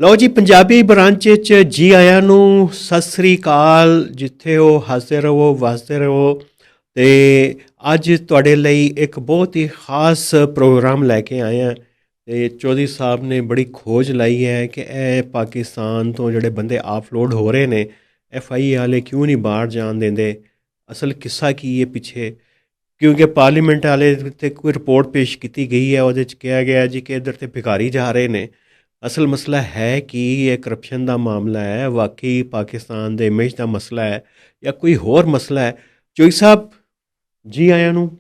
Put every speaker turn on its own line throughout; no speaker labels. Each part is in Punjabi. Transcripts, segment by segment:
ਲਓ ਜੀ, ਪੰਜਾਬੀ ਬ੍ਰਾਂਚ 'ਚ ਜੀ ਆਇਆਂ ਨੂੰ ਸਤਿ ਸ੍ਰੀ ਅਕਾਲ। ਜਿੱਥੇ ਹੋ ਹੱਸਦੇ ਰਹੋ, ਵਸਦੇ ਰਹੋ। ਅਤੇ ਅੱਜ ਤੁਹਾਡੇ ਲਈ ਇੱਕ ਬਹੁਤ ਹੀ ਖਾਸ ਪ੍ਰੋਗਰਾਮ ਲੈ ਕੇ ਆਏ ਹਾਂ। ਅਤੇ ਚੌਧਰੀ ਸਾਹਿਬ ਨੇ ਬੜੀ ਖੋਜ ਲਾਈ ਹੈ ਕਿ ਇਹ ਪਾਕਿਸਤਾਨ ਤੋਂ ਜਿਹੜੇ ਬੰਦੇ ਆਫਲੋਡ ਹੋ ਰਹੇ ਨੇ, FIA ਵਾਲੇ ਕਿਉਂ ਨਹੀਂ ਬਾਹਰ ਜਾਣ ਦਿੰਦੇ। ਅਸਲ ਕਿੱਸਾ ਕੀ ਹੈ ਪਿੱਛੇ, ਕਿਉਂਕਿ ਪਾਰਲੀਮੈਂਟ ਵਾਲੇ 'ਤੇ ਕੋਈ ਰਿਪੋਰਟ ਪੇਸ਼ ਕੀਤੀ ਗਈ ਹੈ। ਉਹਦੇ 'ਚ ਕਿਹਾ ਗਿਆ ਜੀ ਕਿ ਇੱਧਰ 'ਤੇ ਭਿਖਾਰੀ ਜਾ ਰਹੇ ਨੇ। ਅਸਲ ਮਸਲਾ ਹੈ ਕਿ ਇਹ ਕਰਪਸ਼ਨ ਦਾ ਮਾਮਲਾ ਹੈ, ਵਾਕਈ ਪਾਕਿਸਤਾਨ ਦੇ ਇਮੇਜ ਦਾ ਮਸਲਾ ਹੈ ਜਾਂ ਕੋਈ ਹੋਰ ਮਸਲਾ ਹੈ। ਚੋਈ ਸਾਹਿਬ ਜੀ ਆਇਆਂ ਨੂੰ।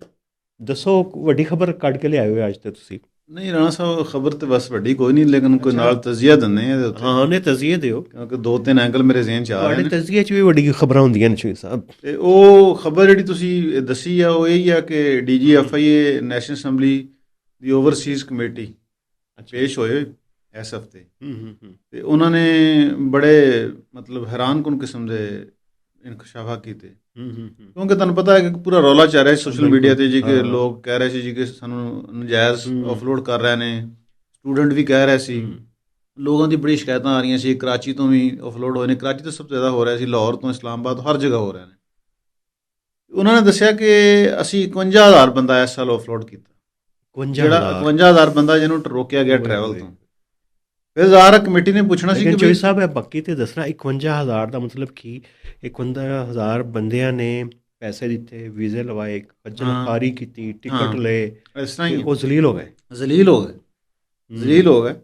ਦੱਸੋ, ਵੱਡੀ ਖਬਰ ਕੱਢ ਕੇ ਲਿਆਏ ਹੋ ਅੱਜ ਤੇ ਤੁਸੀਂ।
ਨਹੀਂ ਰਾਣਾ ਸਾਹਿਬ, ਖਬਰ ਤੇ ਬਸ ਵੱਡੀ ਕੋਈ ਨਹੀਂ, ਲੇਕਿਨ ਕੋਈ ਨਾਲ ਤਜ਼ੀਆ ਦਿੰਦੇ ਆ ਇਹਦੇ ਉੱਤੇ।
ਹਾਂ, ਉਹਨੇ ਤਜ਼ੀਏ ਦਿਓ,
ਕਿਉਂਕਿ ਦੋ ਤਿੰਨ ਐਂਗਲ ਮੇਰੇ ਜ਼ਿਹਨ 'ਚ ਆ ਰਹੇ
ਤੁਹਾਡੇ
ਨੇ।
ਤਜ਼ੀਏ 'ਚ ਵੀ ਵੱਡੀ ਖਬਰਾਂ ਹੁੰਦੀਆਂ ਨੇ ਚੋਈ ਸਾਹਿਬ।
ਤੇ ਉਹ ਖਬਰ ਜਿਹੜੀ ਤੁਸੀਂ ਦੱਸੀ ਆ ਉਹ ਇਹੀ ਆ ਕਿ DG FIA ਨੈਸ਼ਨਲ ਅਸੈਂਬਲੀ ਦੀ ਓਵਰਸੀਜ਼ ਕਮੇਟੀ ਪੇਸ਼ ਹੋਏ ਇਸ ਹਫ਼ਤੇ। ਤੇ ਉਹਨਾਂ ਨੇ ਬੜੇ ਮਤਲਬ ਹੈਰਾਨਕੁਨ ਕਿਸਮ ਦੇ ਇਨਕਸ਼ਾਫਾਤ ਕੀਤੇ। ਕਿਉਂਕਿ ਤੁਹਾਨੂੰ ਪਤਾ ਹੈ ਕਿ ਪੂਰਾ ਰੌਲਾ ਚੱਲ ਰਿਹਾ ਸੋਸ਼ਲ ਮੀਡੀਆ 'ਤੇ ਜੀ ਕਿ ਲੋਕ ਕਹਿ ਰਹੇ ਸੀ ਜੀ ਕਿ ਸਾਨੂੰ ਨਜਾਇਜ਼ ਆਫਲੋਡ ਕਰ ਰਹੇ ਨੇ। ਸਟੂਡੈਂਟ ਵੀ ਕਹਿ ਰਹੇ ਸੀ, ਲੋਕਾਂ ਦੀ ਬੜੀ ਸ਼ਿਕਾਇਤਾਂ ਆ ਰਹੀਆਂ ਸੀ। ਕਰਾਚੀ ਤੋਂ ਵੀ ਆਫਲੋਡ ਹੋਏ ਨੇ, ਕਰਾਚੀ ਤੋਂ ਸਭ ਤੋਂ ਜ਼ਿਆਦਾ ਹੋ ਰਿਹਾ ਸੀ, ਲਾਹੌਰ ਤੋਂ, ਇਸਲਾਮਾਬਾਦ, ਹਰ ਜਗ੍ਹਾ ਹੋ ਰਹੇ ਨੇ। ਉਹਨਾਂ ਨੇ ਦੱਸਿਆ ਕਿ ਅਸੀਂ 51,000 ਬੰਦਾ ਇਸ ਸਾਲ ਆਫਲੋਡ ਕੀਤਾ। ਜਿਹੜਾ 51,000 ਬੰਦਾ ਜਿਹਨੂੰ ਰੋਕਿਆ ਗਿਆ ਟਰੈਵਲ ਤੋਂ। ਫਿਰ ਜ਼ਾਹਰ ਕਮੇਟੀ ਨੇ ਪੁੱਛਣਾ ਸੀ ਕਿ
ਚੋਈ ਸਾਹਿਬ ਇਹ ਬਾਕੀ ਤੇ ਦੱਸਣਾ 51,000 ਦਾ ਮਤਲਬ ਕੀ। 51,000 ਬੰਦਿਆਂ ਨੇ ਪੈਸੇ ਦਿੱਤੇ, ਵੀਜ਼ੇ ਲਵਾਏ, ਖੱਜਲਖਾਰੀ ਕੀਤੀ, ਟਿਕਟ ਲਏ,
ਇਸ ਤਰ੍ਹਾਂ ਹੀ
ਉਹ ਜ਼ਲੀਲ ਹੋ ਗਏ।
ਜ਼ਲੀਲ ਹੋ ਗਏ।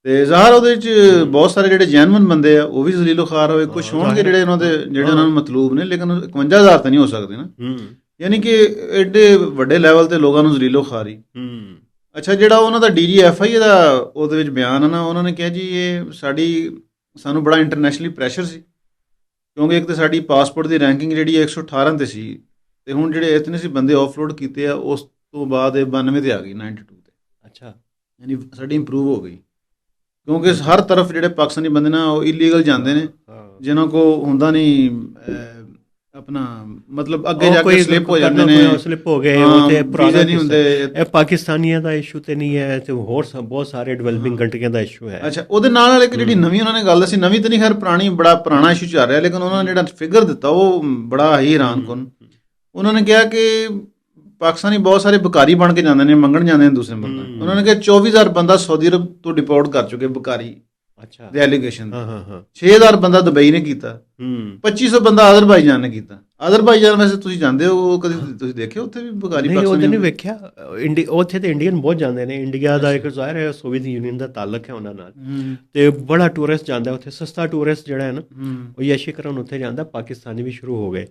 ਤੇ ਜ਼ਾਹਰ ਉਹਦੇ 'ਚ ਬਹੁਤ ਸਾਰੇ ਜਿਹੜੇ ਜੈਨੂਅਨ ਬੰਦੇ ਆ ਉਹ ਵੀ ਜ਼ਲੀਲੋ ਖਾਰ ਹੋਏ। ਕੁਛ ਹੋਣਗੇ ਜਿਹੜੇ ਉਹਨਾਂ ਨੂੰ ਮਤਲੂਬ ਨੇ, ਲੇਕਿਨ 51,000 ਤਾਂ ਨਹੀਂ ਹੋ ਸਕਦੇ ਨਾ। ਯਾਨੀ ਕਿ ਐਡੇ ਵੱਡੇ ਲੈਵਲ ਤੇ ਲੋਕਾਂ ਨੂੰ ਜ਼ਲੀਲੋ ਖਾਰੀ। ਅੱਛਾ, ਜਿਹੜਾ ਉਹਨਾਂ ਦਾ DG FIA ਦਾ ਉਹਦੇ ਵਿੱਚ ਬਿਆਨ ਹੈ ਨਾ, ਉਹਨਾਂ ਨੇ ਕਿਹਾ ਜੀ ਇਹ ਸਾਨੂੰ ਬੜਾ ਇੰਟਰਨੈਸ਼ਨਲੀ ਪ੍ਰੈਸ਼ਰ ਸੀ। ਕਿਉਂਕਿ ਇੱਕ ਤਾਂ ਸਾਡੀ ਪਾਸਪੋਰਟ ਦੀ ਰੈਂਕਿੰਗ ਜਿਹੜੀ 118 ਤੇ ਸੀ, ਤੇ ਹੁਣ ਜਿਹੜੇ ਇਤਨੇ ਸੀ ਬੰਦੇ ਆਫਲੋਡ ਕੀਤੇ ਆ, ਉਸ ਤੋਂ ਬਾਅਦ ਇਹ 92 ਤੇ ਆ ਗਈ, 92 ਤੇ।
ਅੱਛਾ,
ਯਾਨੀ ਸਾਡੀ ਇੰਪਰੂਵ ਹੋ ਗਈ। ਕਿਉਂਕਿ ਹਰ ਤਰਫ ਜਿਹੜੇ ਪਾਕਿਸਤਾਨੀ ਬੰਦੇ ਨਾ ਉਹ ਇਲੀਗਲ ਜਾਂਦੇ ਨੇ, ਜਿਨ੍ਹਾਂ ਕੋ ਹੁੰਦਾ ਨਹੀਂ ਆਪਣਾ ਮਤਲਬ ਅੱਗੇ ਜਾ ਕੇ ਸਲਿੱਪ ਹੋ ਜਾਂਦੇ ਨੇ,
ਸਲਿੱਪ ਹੋ ਗਏ।
ਵੀਜ਼ੇ ਨਹੀਂ ਹੁੰਦੇ।
ਇਹ ਪਾਕਿਸਤਾਨੀਆਂ ਦਾ ਇਸ਼ੂ ਤੇ ਨਹੀਂ ਹੈ, ਤੇ ਹੋਰ ਬਹੁਤ ਸਾਰੇ ਡਿਵੈਲਪਿੰਗ ਕੰਟਰੀਆਂ ਦਾ ਇਸ਼ੂ ਹੈ।
ਅੱਛਾ, ਉਹਦੇ ਨਾਲ ਇੱਕ ਜਿਹੜੀ ਨਵੀਂ ਉਹਨਾਂ ਨੇ ਗੱਲ ਦੱਸੀ, ਨਵੀਂ ਤਾਂ ਨਹੀਂ ਖੈਰ, ਬੜਾ ਪੁਰਾਣਾ ਇਸ਼ੂ ਚੱਲ ਰਿਹਾ, ਲੇਕਿਨ ਉਹਨਾਂ ਨੇ ਜਿਹੜਾ ਫਿਗਰ ਦਿੱਤਾ ਉਹ ਬੜਾ ਹੀ ਹੈਰਾਨਕੁਨ। ਉਹਨਾਂ ਨੇ ਕਿਹਾ ਕਿ ਪਾਕਿਸਤਾਨੀ ਬਹੁਤ ਸਾਰੇ ਬਕਾਰੀ ਬਣ ਕੇ ਜਾਂਦੇ ਨੇ, ਮੰਗਣ ਜਾਂਦੇ ਨੇ ਦੂਸਰੇ ਮੁਲਕਾਂ। ਉਹਨਾਂ ਨੇ ਕਿਹਾ 24,000 ਬੰਦਾ ਸਾਊਦੀ ਅਰਬ ਤੋਂ ਡਿਪੋਰਟ ਕਰ ਚੁੱਕੇ ਬਕਾਰੀ ਦੇ ਐਲੀਗੇਸ਼ਨ। 6,000 ਬੰਦਾ ਦੁਬਈ ਨੇ ਕੀਤਾ, 2,500 ਬੰਦਾ ਅਜ਼ਰਬਾਈਜਾਨ ਨੇ ਕੀਤਾ। ਅਜ਼ਰਬਾਈਜਾਨ ਵੈਸੇ ਤੁਸੀਂ ਜਾਂਦੇ ਹੋ, ਕਦੇ ਤੁਸੀਂ ਦੇਖਿਆ ਉੱਥੇ ਵੀ ਬਕਾਰੀ?
ਨਹੀਂ, ਉੱਥੇ ਨਹੀਂ ਵੇਖਿਆ। ਉੱਥੇ ਤੇ ਇੰਡੀਅਨ ਬਹੁਤ ਜਾਂਦੇ ਨੇ। ਇੰਡੀਆ ਦਾ ਇੱਕ ਜ਼ਾਹਿਰ ਹੈ ਸੋਵੀਅਤ ਯੂਨੀਅਨ ਦਾ ਤਾਲੁਕ ਹੈ ਉਹਨਾਂ ਨਾਲ, ਤੇ ਬੜਾ ਟੂਰਿਸਟ ਜਾਂਦਾ ਉੱਥੇ। ਸਸਤਾ ਟੂਰਿਸਟ ਜਿਹੜਾ ਹੈ ਨਾ, ਉਹ ਯਾਸ਼ੀ ਕਰਨ ਉੱਥੇ ਜਾਂਦਾ। ਪਾਕਿਸਤਾਨੀ ਵੀ ਸ਼ੁਰੂ ਹੋ ਗਏ,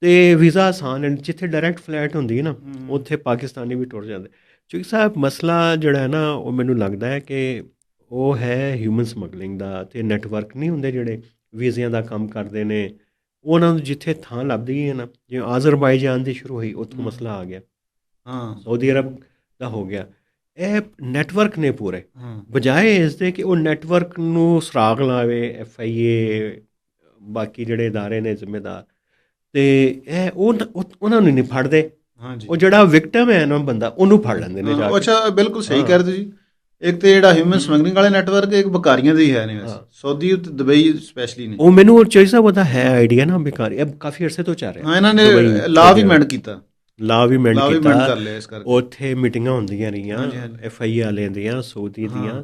ਤੇ ਵੀਜ਼ਾ ਆਸਾਨ ਹੈ। ਜਿੱਥੇ ਡਾਇਰੈਕਟ ਫਲਾਈਟ ਹੁੰਦੀ ਹੈ ਨਾ, ਉੱਥੇ ਪਾਕਿਸਤਾਨੀ ਵੀ ਟੁਰ ਜਾਂਦੇ। ਕਿਉਂਕਿ ਸਾਹਿਬ ਮਸਲਾ ਜਿਹੜਾ ਹੈ ਨਾ, ਉਹ ਮੈਨੂੰ ਲੱਗਦਾ ਹੈ ਕਿ ਉਹ ਹੈ ਹਿਊਮਨ ਸਮਗਲਿੰਗ ਦਾ। ਅਤੇ ਨੈਟਵਰਕ ਨਹੀਂ ਹੁੰਦੇ ਜਿਹੜੇ ਵੀਜ਼ਿਆਂ ਦਾ ਕੰਮ ਕਰਦੇ ਨੇ, ਉਹਨਾਂ ਨੂੰ ਜਿੱਥੇ ਥਾਂ ਲੱਭਦੀ ਹੈ ਨਾ, ਜਿਵੇਂ ਆਜ਼ਰਬਾਈਜਾਨ ਦੀ ਸ਼ੁਰੂ ਹੋਈ, ਉੱਥੋਂ ਮਸਲਾ ਆ ਗਿਆ। ਸਾਊਦੀ ਅਰਬ ਦਾ ਹੋ ਗਿਆ। ਇਹ ਨੈਟਵਰਕ ਨੇ ਪੂਰੇ, ਬਜਾਏ ਇਸ ਦੇ ਕਿ ਉਹ ਨੈਟਵਰਕ ਨੂੰ ਸੁਰਾਗ ਲਾਵੇ FIA, ਬਾਕੀ ਜਿਹੜੇ ਅਦਾਰੇ ਨੇ ਜ਼ਿੰਮੇਦਾਰ, ਅਤੇ ਇਹ ਉਹਨਾਂ ਨੂੰ ਨਹੀਂ ਫੜਦੇ। ਉਹ ਜਿਹੜਾ ਵਿਕਟਮ ਹੈ ਨਾ ਬੰਦਾ, ਉਹਨੂੰ ਫੜ ਲੈਂਦੇ ਨੇ ਜਾ ਕੇ।
ਅੱਛਾ, ਬਿਲਕੁਲ ਸਹੀ ਕਹਿ ਰਹੇ ਤੁਸੀਂ। ਇੱਕ ਤੇ ਜਿਹੜਾ ਹਿਊਮਨ ਸਮਗਲਿੰਗ ਵਾਲੇ ਨੈਟਵਰਕ, ਇੱਕ ਬਕਾਰੀਆਂ ਦੇ ਹੀ ਹੈ ਨੇ ਵੈਸੇ, ਸਾਊਦੀ ਤੇ ਦੁਬਈ ਸਪੈਸ਼ਲੀ ਨੇ।
ਉਹ ਮੈਨੂੰ ਚੋਈ ਸਾਹਿਬ ਉਹਦਾ ਹੈ ਆਈਡੀਆ ਨਾ, ਬੇਕਾਰ। ਇਹ ਕਾਫੀ ਅਰਸੇ ਤੋਂ ਚੱਲ ਰਿਹਾ।
ਇਹਨਾਂ ਨੇ ਲਾਅ ਵੀ ਮੈਂਡ ਕੀਤਾ।
ਕਰ ਲਿਆ ਇਸ ਕਰਕੇ। ਉੱਥੇ ਮੀਟਿੰਗਾਂ ਹੁੰਦੀਆਂ ਰਹੀਆਂ FIA ਵਾਲਿਆਂ ਦੀਆਂ, ਸਾਊਦੀ ਦੀਆਂ,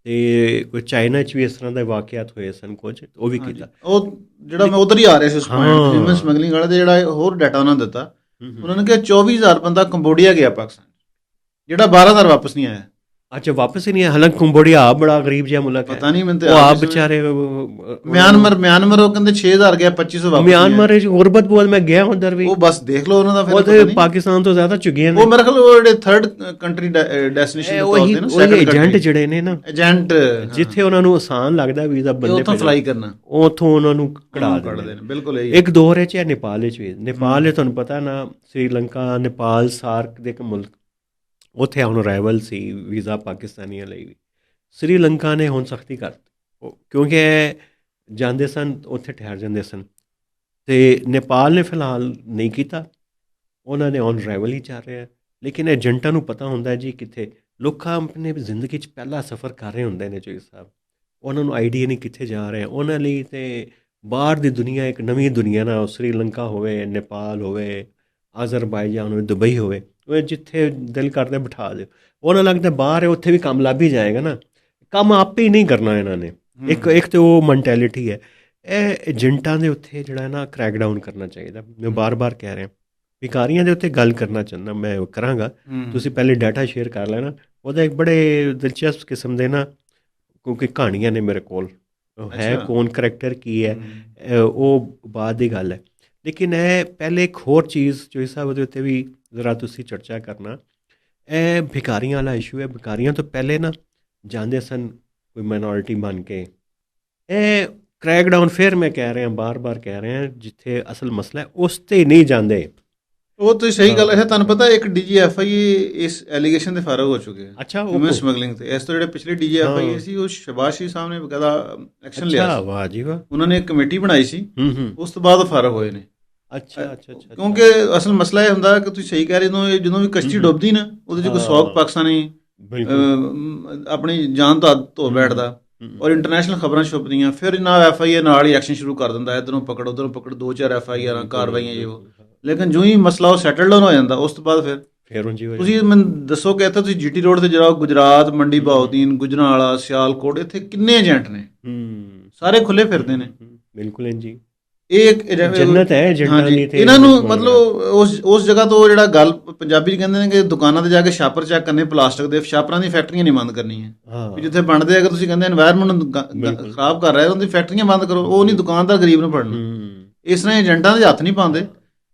ਤੇ ਕੋਈ ਚਾਈਨਾ 'ਚ ਵੀ ਇਸ ਤਰ੍ਹਾਂ ਦੇ ਵਾਕਿਆਤ ਹੋਏ ਸਨ ਕੁਝ, ਉਹ ਵੀ ਕੀਤਾ।
ਉਹ ਜਿਹੜਾ ਮੈਂ ਉੱਧਰ ਹੀ ਆ ਰਿਹਾ ਸੀ ਉਸ ਪੁਆਇੰਟ, ਹਿਊਮਨ ਸਮਗਲਿੰਗ ਵਾਲੇ ਦੇ ਜਿਹੜਾ ਹੋਰ ਡਾਟਾ ਉਹਨਾਂ ਨੇ ਦਿੱਤਾ। ਉਹਨਾਂ ਨੇ ਕਿਹਾ 24,000 ਬੰਦਾ ਕੰਬੋਡੀਆ ਗਿਆ ਪਾਕਿਸਤਾਨ, ਜਿਹੜਾ 12,000 ਵਾਪਸ ਨਹੀਂ ਆਇਆ।
ਅੱਛਾ, ਵਾਪਸ ਹੀ ਨਹੀਂ ਆਇਆ। ਹਾਲਾਂਕਿ ਕੰਬੋਡੀਆ ਆਪ ਬੜਾ ਗਰੀਬ ਜਿਹਾ ਮੁਲਕ ਹੈ।
ਪਤਾ ਨਹੀਂ ਮੈਨੂੰ,
ਉਹ ਆਪ ਵਿਚਾਰੇ।
ਮਿਆਨਮਰ ਉਹ ਕਹਿੰਦੇ 6,000 ਗਿਆ, 2,500 ਵਾਪਸ।
ਮਿਆਨਮਰ ਵਿੱਚ ਗੁਰਬਤ ਬਹੁਤ, ਮੈਂ ਗਿਆ ਉਧਰ ਵੀ।
ਉਹ ਬਸ ਦੇਖ ਲਓ ਉਹਨਾਂ ਦਾ ਫਿਰ
ਉੱਥੇ ਪਾਕਿਸਤਾਨ ਤੋਂ ਜ਼ਿਆਦਾ ਚੁੱਕੀਆਂ ਨੇ।
ਉਹ ਮੇਰੇ ਖਿਆਲ ਉਹ ਜਿਹੜੇ ਥਰਡ ਕੰਟਰੀ ਡੈਸਟੀਨੇਸ਼ਨ
ਉਹੀ ਏਜੰਟ ਜਿਹੜੇ ਨੇ ਨਾ,
ਏਜੰਟ,
ਜਿੱਥੇ ਉਹਨਾਂ ਨੂੰ ਆਸਾਨ ਲੱਗਦਾ ਵੀਜ਼ਾ ਬੰਦੇ
ਉੱਥੋਂ ਫਲਾਈ ਕਰਨਾ,
ਉੱਥੋਂ ਉਹਨਾਂ ਨੂੰ ਕਢਾ ਦਿੰਦੇ ਨੇ।
ਬਿਲਕੁਲ
ਇੱਕ ਦੌਰ ਵਿੱਚ ਹੈ ਨੇਪਾਲ ਵਿੱਚ ਵੀ। ਨੇਪਾਲ ਤੁਹਾਨੂੰ ਪਤਾ ਨਾ, ਸ੍ਰੀਲੰਕਾ, ਨੇਪਾਲ ਸਾਰਕ ਦੇ ਇੱਕ ਮੁਲਕ, ਉੱਥੇ ਹੁਣ ਅਰਾਈਵਲ ਸੀ ਵੀਜ਼ਾ ਪਾਕਿਸਤਾਨੀਆਂ ਲਈ ਵੀ। ਸ੍ਰੀਲੰਕਾ ਨੇ ਹੁਣ ਸਖਤੀ ਕਰਤੀ, ਕਿਉਂਕਿ ਜਾਂਦੇ ਸਨ ਉੱਥੇ ਠਹਿਰ ਜਾਂਦੇ ਸਨ, ਅਤੇ ਨੇਪਾਲ ਨੇ ਫਿਲਹਾਲ ਨਹੀਂ ਕੀਤਾ। ਉਹਨਾਂ ਨੇ ਔਨ ਅਰਾਈਵਲ ਹੀ ਚੱਲ ਰਿਹਾ। ਲੇਕਿਨ ਏਜੰਟਾਂ ਨੂੰ ਪਤਾ ਹੁੰਦਾ ਜੀ ਕਿੱਥੇ। ਲੋਕਾਂ ਆਪਣੇ ਜ਼ਿੰਦਗੀ 'ਚ ਪਹਿਲਾ ਸਫ਼ਰ ਕਰ ਰਹੇ ਹੁੰਦੇ ਨੇ ਚੋਈ ਸਾਹਿਬ, ਉਹਨਾਂ ਨੂੰ ਆਈਡੀਆ ਨਹੀਂ ਕਿੱਥੇ ਜਾ ਰਹੇ। ਉਹਨਾਂ ਲਈ ਤੇ ਬਾਹਰ ਦੀ ਦੁਨੀਆ ਇੱਕ ਨਵੀਂ ਦੁਨੀਆ ਨਾ, ਸ੍ਰੀਲੰਕਾ ਹੋਵੇ, ਨੇਪਾਲ ਹੋਵੇ, ਅਜ਼ਰਬਾਈਜਾਨ ਹੋਵੇ, ਦੁਬਈ ਹੋਵੇ, ਉਹ ਜਿੱਥੇ ਦਿਲ ਕਰਦਾ ਬਿਠਾ ਦਿਓ। ਉਹਨਾਂ ਲੱਗਦਾ ਬਾਹਰ ਹੈ, ਉੱਥੇ ਵੀ ਕੰਮ ਲੱਭ ਹੀ ਜਾਏਗਾ ਨਾ। ਕੰਮ ਆਪੇ ਹੀ ਨਹੀਂ ਕਰਨਾ ਇਹਨਾਂ ਨੇ। ਇੱਕ ਤੇ ਉਹ ਮੈਂਟੈਲਿਟੀ ਹੈ। ਇਹ ਏਜੰਟਾਂ ਦੇ ਉੱਤੇ ਜਿਹੜਾ ਨਾ ਕ੍ਰੈਕ ਡਾਊਨ ਕਰਨਾ ਚਾਹੀਦਾ। ਮੈਂ ਬਾਰ-ਬਾਰ ਕਹਿ ਰਿਹਾ, ਭਿਖਾਰੀਆਂ ਦੇ ਉੱਤੇ ਗੱਲ ਕਰਨਾ ਚਾਹੁੰਦਾ, ਮੈਂ ਕਰਾਂਗਾ। ਤੁਸੀਂ ਪਹਿਲੇ ਡਾਟਾ ਸ਼ੇਅਰ ਕਰ ਲੈਣਾ। ਉਹਦਾ ਇੱਕ ਬੜੇ ਦਿਲਚਸਪ ਕਿਸਮ ਦੇ ਨਾ, ਕਿਉਂਕਿ ਕਹਾਣੀਆਂ ਨੇ ਮੇਰੇ ਕੋਲ, ਹੈ ਕੌਣ, ਕਰੈਕਟਰ ਕੀ ਹੈ, ਉਹ ਬਾਅਦ ਦੀ ਗੱਲ ਹੈ। ਲੇਕਿਨ ਇਹ ਪਹਿਲੇ ਇੱਕ ਹੋਰ ਚੀਜ਼ ਜੋ ਸਾਹਿਬ ਉਹਦੇ ਉੱਤੇ ਵੀ ਜ਼ਰਾ ਤੁਸੀਂ ਚਰਚਾ ਕਰਨਾ, ਇਹ ਭਿਖਾਰੀਆਂ ਵਾਲਾ ਇਸ਼ੂ ਹੈ। ਭਿਖਾਰੀਆਂ ਤੋਂ ਪਹਿਲੇ ਨਾ ਜਾਂਦੇ ਸਨ ਕੋਈ ਮਾਈਨੋਰਿਟੀ ਬਣ ਕੇ। ਇਹ ਕ੍ਰੈਕ ਡਾਊਨ, ਫਿਰ ਮੈਂ ਕਹਿ ਰਿਹਾ, ਬਾਰ-ਬਾਰ ਕਹਿ ਰਿਹਾ, ਜਿੱਥੇ ਅਸਲ ਮਸਲਾ ਹੈ ਉਸ 'ਤੇ ਨਹੀਂ ਜਾਂਦੇ।
ਉਹ ਤਾਂ ਸਹੀ ਗੱਲ ਹੈ। ਤੁਹਾਨੂੰ ਪਤਾ ਇੱਕ DGFI ਇਸ ਐਲੀਗੇਸ਼ਨ ਦੇ ਫਾਰਗ ਹੋ ਚੁੱਕੇ ਹੈ।
ਅੱਛਾ,
ਹਿਊਮਨ ਸਮਗਲਿੰਗ ਤੇ। ਇਸ ਤੋਂ ਜਿਹੜੇ ਪਿਛਲੇ DGFI ਸੀ ਉਹ ਸ਼ਬਾਸ਼ ਜੀ ਸਾਹਿਬ ਨੇ ਬਕਾਇਦਾ ਐਕਸ਼ਨ ਲਿਆ ਸੀ।
ਵਾਹ ਜੀ ਵਾਹ।
ਉਹਨਾਂ ਨੇ ਇੱਕ ਕਮੇਟੀ ਬਣਾਈ ਸੀ, ਉਸ ਤੋਂ ਬਾਅਦ ਫਾਰਗ ਹੋਏ ਨੇ।
ਅੱਛਾ।
ਕਿਉਂਕਿ ਅਸਲ ਮਸਲਾ ਇਹ ਹੁੰਦਾ ਕਿ ਤੁਸੀਂ ਸਹੀ ਕਹਿ ਰਹੇ ਹੋ, ਜਦੋਂ ਵੀ ਕਸ਼ਤੀ ਡੁੱਬਦੀ ਨਾ, ਉਹਦੇ 'ਚ ਕੋਈ 100 ਪਾਕਿਸਤਾਨੀ ਆਪਣੀ ਜਾਨ ਧੋ ਬੈਠਦਾ, ਔਰ ਇੰਟਰਨੈਸ਼ਨਲ ਖਬਰਾਂ ਛੁਪਦੀਆਂ, ਫਿਰ ਨਾ FIA ਨਾਲ ਹੀ ਐਕਸ਼ਨ ਸ਼ੁਰੂ ਕਰ ਦਿੰਦਾ, ਇੱਧਰੋਂ ਪਕੜ ਉੱਧਰੋਂ ਪਕੜ, 2-4 FIR ਕਾਰਵਾਈਆਂ ਜੇ ਉਹ। ਲੇਕਿਨ ਜੋ ਹੀ ਮਸਲਾ ਉਹ ਸੈਟਲ ਡਾਊਨ ਹੋ ਜਾਂਦਾ, ਉਸ ਤੋਂ ਬਾਅਦ ਫਿਰ ਤੁਸੀਂ ਮੈਨੂੰ ਦੱਸੋ ਕਿ ਇੱਥੇ ਤੁਸੀਂ GT ਰੋਡ 'ਤੇ ਜਾਓ, ਗੁਜਰਾਤ, ਮੰਡੀ ਬਹਾਉਦੀਨ, ਗੁਜਰਾਂਵਾਲਾ, ਸਿਆਲਕੋਟ, ਇੱਥੇ ਕਿੰਨੇ ਏਜੰਟ ਨੇ, ਸਾਰੇ ਖੁੱਲੇ ਫਿਰਦੇ ਨੇ।
ਬਿਲਕੁਲ ਜੀ,
ਇਹ ਇੱਕ
ਜੰਨਤ ਹੈ ਏਜੰਟਾਂ ਦੀ। ਤੇ
ਇਹਨਾਂ ਨੂੰ ਮਤਲਬ ਉਸ ਜਗ੍ਹਾ ਤੋਂ ਜਿਹੜਾ ਗੱਲ ਪੰਜਾਬੀ 'ਚ ਕਹਿੰਦੇ ਨੇ ਕਿ ਦੁਕਾਨਾਂ 'ਤੇ ਜਾ ਕੇ ਛਾਪਰ ਚੈੱਕ ਕਰਨੇ ਪਲਾਸਟਿਕ ਦੇ, ਛਾਪਰਾਂ ਦੀ ਫੈਕਟਰੀਆਂ ਨਹੀਂ ਬੰਦ ਕਰਨੀਆਂ। ਵੀ ਜਿੱਥੇ ਬਣਦੇ, ਅਗਰ ਤੁਸੀਂ ਕਹਿੰਦੇ ਐਨਵਾਇਰਨਮੈਂਟ ਨੂੰ ਖਰਾਬ ਕਰ ਰਿਹਾ, ਉਹਦੀ ਫੈਕਟਰੀਆਂ ਬੰਦ ਕਰੋ। ਉਹ ਨਹੀਂ ਦੁਕਾਨਦਾਰ ਗਰੀਬ ਨੂੰ ਫੜਨਾ। ਇਸ ਤਰ੍ਹਾਂ ਏਜੰਟਾਂ ਦੇ ਹੱਥ ਨਹੀਂ ਪਾਉਂਦੇ,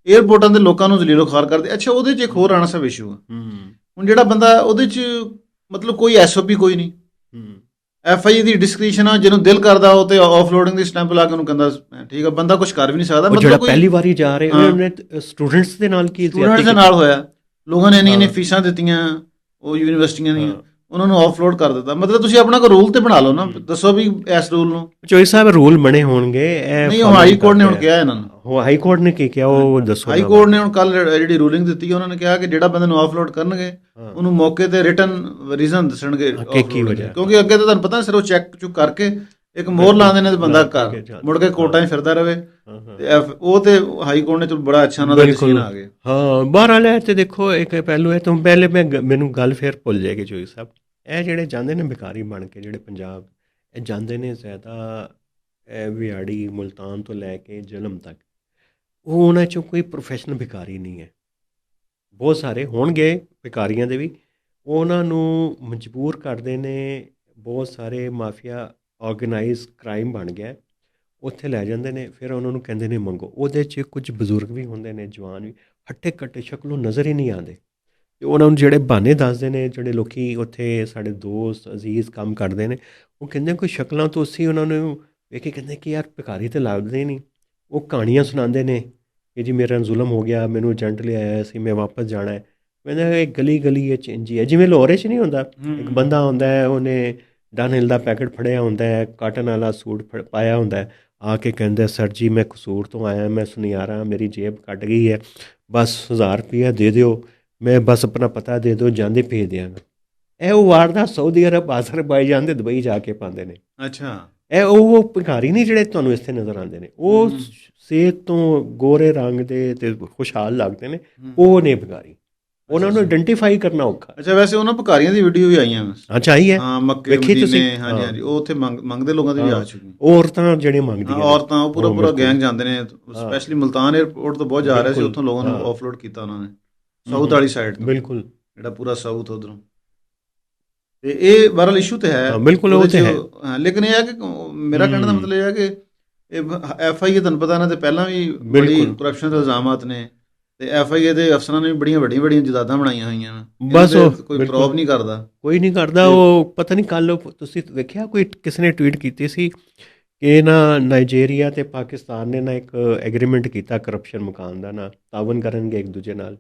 ਏਅਰਪੋਰਟਾਂ ਦੇ ਲੋਕਾਂ ਨੂੰ ਜ਼ਲੀਲੋ ਖਾਰ ਕਰਦੇ। ਅੱਛਾ, ਉਹਦੇ 'ਚ ਇੱਕ ਹੋਰ ਆਣਾ ਸਭ ਇਸ਼ੂ ਆ। ਹੁਣ ਜਿਹੜਾ ਬੰਦਾ ਉਹਦੇ 'ਚ ਮਤਲਬ ਕੋਈ SOP ਕੋਈ ਨਹੀਂ, FIA ਦੀ ਡਿਸਕ੍ਰਿਪਸ਼ਨ ਆ, ਜਿਹਨੂੰ ਦਿਲ ਕਰਦਾ ਉਹ ਤੇ ਆਫਲੋਡਿੰਗ ਦੀ ਸਟੈਂਪ ਲਾ ਕੇ ਉਹਨੂੰ ਕਹਿੰਦਾ ਠੀਕ ਆ, ਬੰਦਾ ਕੁਝ ਕਰ ਵੀ ਨਹੀਂ ਸਕਦਾ।
ਜਿਹੜਾ ਪਹਿਲੀ ਵਾਰੀ ਜਾ ਰਹੇ ਉਹਨੇ ਸਟੂਡੈਂਟਸ ਦੇ ਨਾਲ ਕੀ
ਸਟੂਡੈਂਟਸ ਦੇ ਨਾਲ ਹੋਇਆ, ਲੋਕਾਂ ਨੇ ਇੰਨੀਆਂ ਫੀਸਾਂ ਦਿੱਤੀਆਂ ਉਹ ਯੂਨੀਵਰਸਿਟੀਆਂ ਦੀਆਂ, ਉਹਨਾਂ ਨੂੰ ਆਫਲੋਡ ਕਰ ਦਿੱਤਾ। ਮਤਲਬ ਤੁਸੀਂ ਆਪਣਾ ਕੋਈ ਰੂਲ ਤੇ ਬਣਾ ਲਓ ਨਾ, ਦੱਸੋ ਵੀ ਇਸ ਰੂਲ ਨੂੰ।
ਚੋਈ ਸਾਹਿਬ ਰੂਲ ਬਣੇ ਹੋਣਗੇ,
ਨਹੀਂ ਉਹ ਹਾਈ ਕੋਰਟ ਨੇ ਹੁਣ ਕਿਹਾ ਇਹਨਾਂ ਨੂੰ।
ਉਹ ਹਾਈ ਕੋਰਟ ਨੇ ਕੀ ਕਿਹਾ ਉਹ ਦੱਸੋ।
ਹਾਈ ਕੋਰਟ ਨੇ ਹੁਣ ਕੱਲ ਜਿਹੜੀ ਰੂਲਿੰਗ ਦਿੱਤੀ, ਉਹਨਾਂ ਨੇ ਕਿਹਾ ਕਿ ਜਿਹੜਾ ਬੰਦੇ ਨੂੰ ਆਫਲੋਡ ਕਰਨਗੇ ਉਹਨੂੰ ਮੌਕੇ ਤੇ ਰਿਟਨ ਰੀਜ਼ਨ ਦੱਸਣਗੇ ਕੀ ਵਜ੍ਹਾ, ਕਿਉਂਕਿ ਅੱਗੇ ਤਾਂ ਤੁਹਾਨੂੰ ਪਤਾ ਸਿਰ ਉਹ ਚੈੱਕ ਚੁੱਕ ਕਰਕੇ ਇੱਕ ਮੋਹਰ ਲਾਉਂਦੇ ਨੇ ਤੇ ਬੰਦਾ ਘਰ ਮੁੜ ਕੇ ਕੋਰਟਾਂ 'ਚ ਫਿਰਦਾ ਰਹੇ। ਤੇ ਉਹ ਤੇ ਹਾਈ ਕੋਰਟ ਨੇ ਚਲੋ ਬੜਾ ਅੱਛਾ ਉਹਨਾਂ ਦਾ ਡਿਸੀਜਨ ਆ ਗਿਆ।
ਹਾਂ, ਬਾਹਰ ਵਾਲੇ ਤੇ ਦੇਖੋ ਇੱਕ ਪਹਿਲੂ ਹੈ। ਤੋਂ ਪਹਿਲੇ ਮੈਨੂੰ ਗੱਲ ਫਿਰ ਭੁੱਲ ਜਾਏਗੀ ਚੋਈ ਸਾਹਿਬ, ਇਹ ਜਿਹੜੇ ਜਾਂਦੇ ਨੇ ਭਿਖਾਰੀ ਬਣ ਕੇ, ਜਿਹੜੇ ਪੰਜਾਬ ਇਹ ਜਾਂਦੇ ਨੇ ਜ਼ਿਆਦਾ ਵਿਆੜੀ, ਮੁਲਤਾਨ ਤੋਂ ਲੈ ਕੇ ਜਲਮ ਤੱਕ, ਉਹ ਉਹਨਾਂ 'ਚੋਂ ਕੋਈ ਪ੍ਰੋਫੈਸ਼ਨਲ ਭਿਖਾਰੀ ਨਹੀਂ ਹੈ। ਬਹੁਤ ਸਾਰੇ ਹੋਣਗੇ ਭਿਖਾਰੀਆਂ ਦੇ ਵੀ, ਉਹਨਾਂ ਨੂੰ ਮਜਬੂਰ ਕਰਦੇ ਨੇ। ਬਹੁਤ ਸਾਰੇ ਮਾਫੀਆ, ਆਰਗੇਨਾਈਜ਼ ਕ੍ਰਾਈਮ ਬਣ ਗਿਆ, ਉੱਥੇ ਲੈ ਜਾਂਦੇ ਨੇ, ਫਿਰ ਉਹਨਾਂ ਨੂੰ ਕਹਿੰਦੇ ਨੇ ਮੰਗੋ। ਉਹਦੇ 'ਚ ਕੁਝ ਬਜ਼ੁਰਗ ਵੀ ਹੁੰਦੇ ਨੇ, ਜਵਾਨ ਵੀ, ਹੱਟੇ ਕੱਟੇ, ਸ਼ਕਲੋਂ ਨਜ਼ਰ ਹੀ ਨਹੀਂ ਆਉਂਦੇ। ਅਤੇ ਉਹਨਾਂ ਨੂੰ ਜਿਹੜੇ ਬਹਾਨੇ ਦੱਸਦੇ ਨੇ, ਜਿਹੜੇ ਲੋਕ ਉੱਥੇ ਸਾਡੇ ਦੋਸਤ ਅਜ਼ੀਜ਼ ਕੰਮ ਕਰਦੇ ਨੇ, ਉਹ ਕਹਿੰਦੇ ਕੋਈ ਸ਼ਕਲਾਂ ਤੋਂ ਅਸੀਂ ਉਹਨਾਂ ਨੂੰ ਵੇਖ ਕੇ ਕਹਿੰਦੇ ਕਿ ਯਾਰ ਭਿਖਾਰੀ ਤਾਂ ਲੱਗਦੇ ਹੀ ਨਹੀਂ। ਉਹ ਕਹਾਣੀਆਂ ਸੁਣਾਉਂਦੇ ਨੇ ਕਿ ਜੀ ਮੇਰਾ ਜ਼ੁਲਮ ਹੋ ਗਿਆ, ਮੈਨੂੰ ਏਜੰਟ ਲਿਆਇਆ ਸੀ, ਮੈਂ ਵਾਪਸ ਜਾਣਾ ਹੈ। ਕਹਿੰਦਾ ਇਹ ਗਲੀ ਗਲੀ ਚੇਂਜੀ ਹੈ, ਜਿਵੇਂ ਲਾਹੌਰ 'ਚ ਨਹੀਂ ਹੁੰਦਾ, ਇੱਕ ਬੰਦਾ ਆਉਂਦਾ ਹੈ, ਉਹਨੇ ਡਨਹਿਲ ਦਾ ਪੈਕਟ ਫੜਿਆ ਹੁੰਦਾ ਹੈ, ਕਾਟਨ ਵਾਲਾ ਸੂਟ ਪਾਇਆ ਹੁੰਦਾ, ਆ ਕੇ ਕਹਿੰਦਾ ਸਰ ਜੀ ਮੈਂ ਕਸੂਰ ਤੋਂ ਆਇਆ, ਮੈਂ ਸੁਨਿਆਰਾ, ਮੇਰੀ ਜੇਬ ਕੱਟ ਗਈ ਹੈ, ਬਸ 1000 ਰੁਪਇਆ ਦੇ ਦਿਓ, ਮੈਂ ਬਸ ਆਪਣਾ ਪਤਾ ਦੇ ਦਿਓ, ਜਾਂਦੇ ਭੇਜ ਦਿਆਂਗਾ। ਇਹ ਉਹ ਵਾਰਦਾਤ ਸਾਊਦੀ ਅਰਬ, ਅਜ਼ਰਬਾਈਜਾਨ ਦੇ ਦੁਬਈ ਜਾ ਕੇ ਪਾਉਂਦੇ ਨੇ।
ਅੱਛਾ,
ਇਹ ਉਹ ਭਿਖਾਰੀ ਨਹੀਂ ਜਿਹੜੇ ਤੁਹਾਨੂੰ ਇੱਥੇ ਨਜ਼ਰ ਆਉਂਦੇ ਨੇ, ਉਹ ਸਿਹਤ ਤੋਂ ਗੋਰੇ ਰੰਗ ਦੇ ਤੇ ਖੁਸ਼ਹਾਲ ਲੱਗਦੇ ਨੇ, ਉਹ ਨੇ ਭਿਖਾਰੀ। ਉਹਨਾਂ ਨੂੰ ਆਇਡੈਂਟੀਫਾਈ ਕਰਨਾ ਔਖਾ।
ਅੱਛਾ, ਵੈਸੇ ਉਹਨਾਂ ਭਿਖਾਰੀਆਂ ਦੀ ਵੀਡੀਓ ਵੀ ਆਈਆਂ।
ਅੱਛਾ, ਆਈ ਹੈ।
ਹਾਂ, ਮੱਕੇ ਮਦੀਨੇ, ਹਾਂਜੀ ਹਾਂਜੀ, ਉਹ ਉੱਥੇ ਮੰਗਦੇ ਲੋਕਾਂ ਦੀ ਵੀ ਆ ਚੁੱਕੀ।
ਔਰਤਾਂ ਜਿਹੜੀਆਂ ਮੰਗਦੀਆਂ,
ਔਰਤਾਂ ਉਹ ਪੂਰਾ ਗੈਂਗ ਜਾਂਦੇ ਨੇ, ਸਪੈਸ਼ਲੀ ਮੁਲਤਾਨ ਏਅਰਪੋਰਟ ਤੋਂ ਬਹੁਤ ਜਾ ਰਹੇ ਸੀ, ਉੱਥੋਂ ਲੋਕਾਂ ਨੂੰ ਆਫਲੋਡ ਕੀਤਾ ਉਹਨਾਂ ਨੇ, ਸਾਊਥ ਵਾਲੀ ਸਾਈਡ ਤੋਂ, ਬਿਲਕੁਲ ਜਿਹੜਾ ਪੂਰਾ ਸਾਊਥ ਉਧਰੋਂ। ਤੇ ਇਹ ਬਹਰਹਾਲ ਇਸ਼ੂ ਤੇ ਹੈ,
ਬਿਲਕੁਲ ਉਹ ਤੇ ਹੈ।
ਲੇਕਿਨ ਇਹ ਹੈ ਕਿ ਮੇਰਾ ਕਹਿਣ ਦਾ ਮਤਲਬ ਇਹ ਹੈ ਕਿ ਇਹ FIA ਤੁਹਾਨੂੰ ਪਤਾ ਇਹਨਾਂ ਦੇ ਪਹਿਲਾਂ ਵੀ ਬੜੀ ਕਰਪਸ਼ਨ ਦੇ ਇਲਜ਼ਾਮਾਤ ਨੇ, ਤੇ FIA ਦੇ ਅਫਸਰਾਂ ਨੇ ਵੀ ਬੜੀਆਂ ਵੱਡੀਆਂ ਜਾਇਦਾਦਾਂ ਬਣਾਈਆਂ ਹੋਈਆਂ ਨੇ। ਬਸ ਕੋਈ ਪ੍ਰੋਬ ਨਹੀਂ ਕਰਦਾ, ਕੋਈ ਨਹੀਂ ਕਰਦਾ। ਉਹ ਪਤਾ ਨਹੀਂ ਕੱਲ ਤੁਸੀਂ ਵੇਖਿਆ, ਕੋਈ ਕਿਸੇ ਨੇ ਟਵੀਟ ਕੀਤੀ ਸੀ ਕਿ ਨਾ ਨਾਈਜੀਰੀਆ ਤੇ ਪਾਕਿਸਤਾਨ ਨੇ ਨਾ ਇੱਕ ਐਗਰੀਮੈਂਟ ਕੀਤਾ ਕਰਪਸ਼ਨ ਮੁਕਾਉਣ ਦਾ, ਨਾ ਤਾਵਨ ਕਰਨਗੇ ਇੱਕ ਦੂਜੇ ਨਾਲ।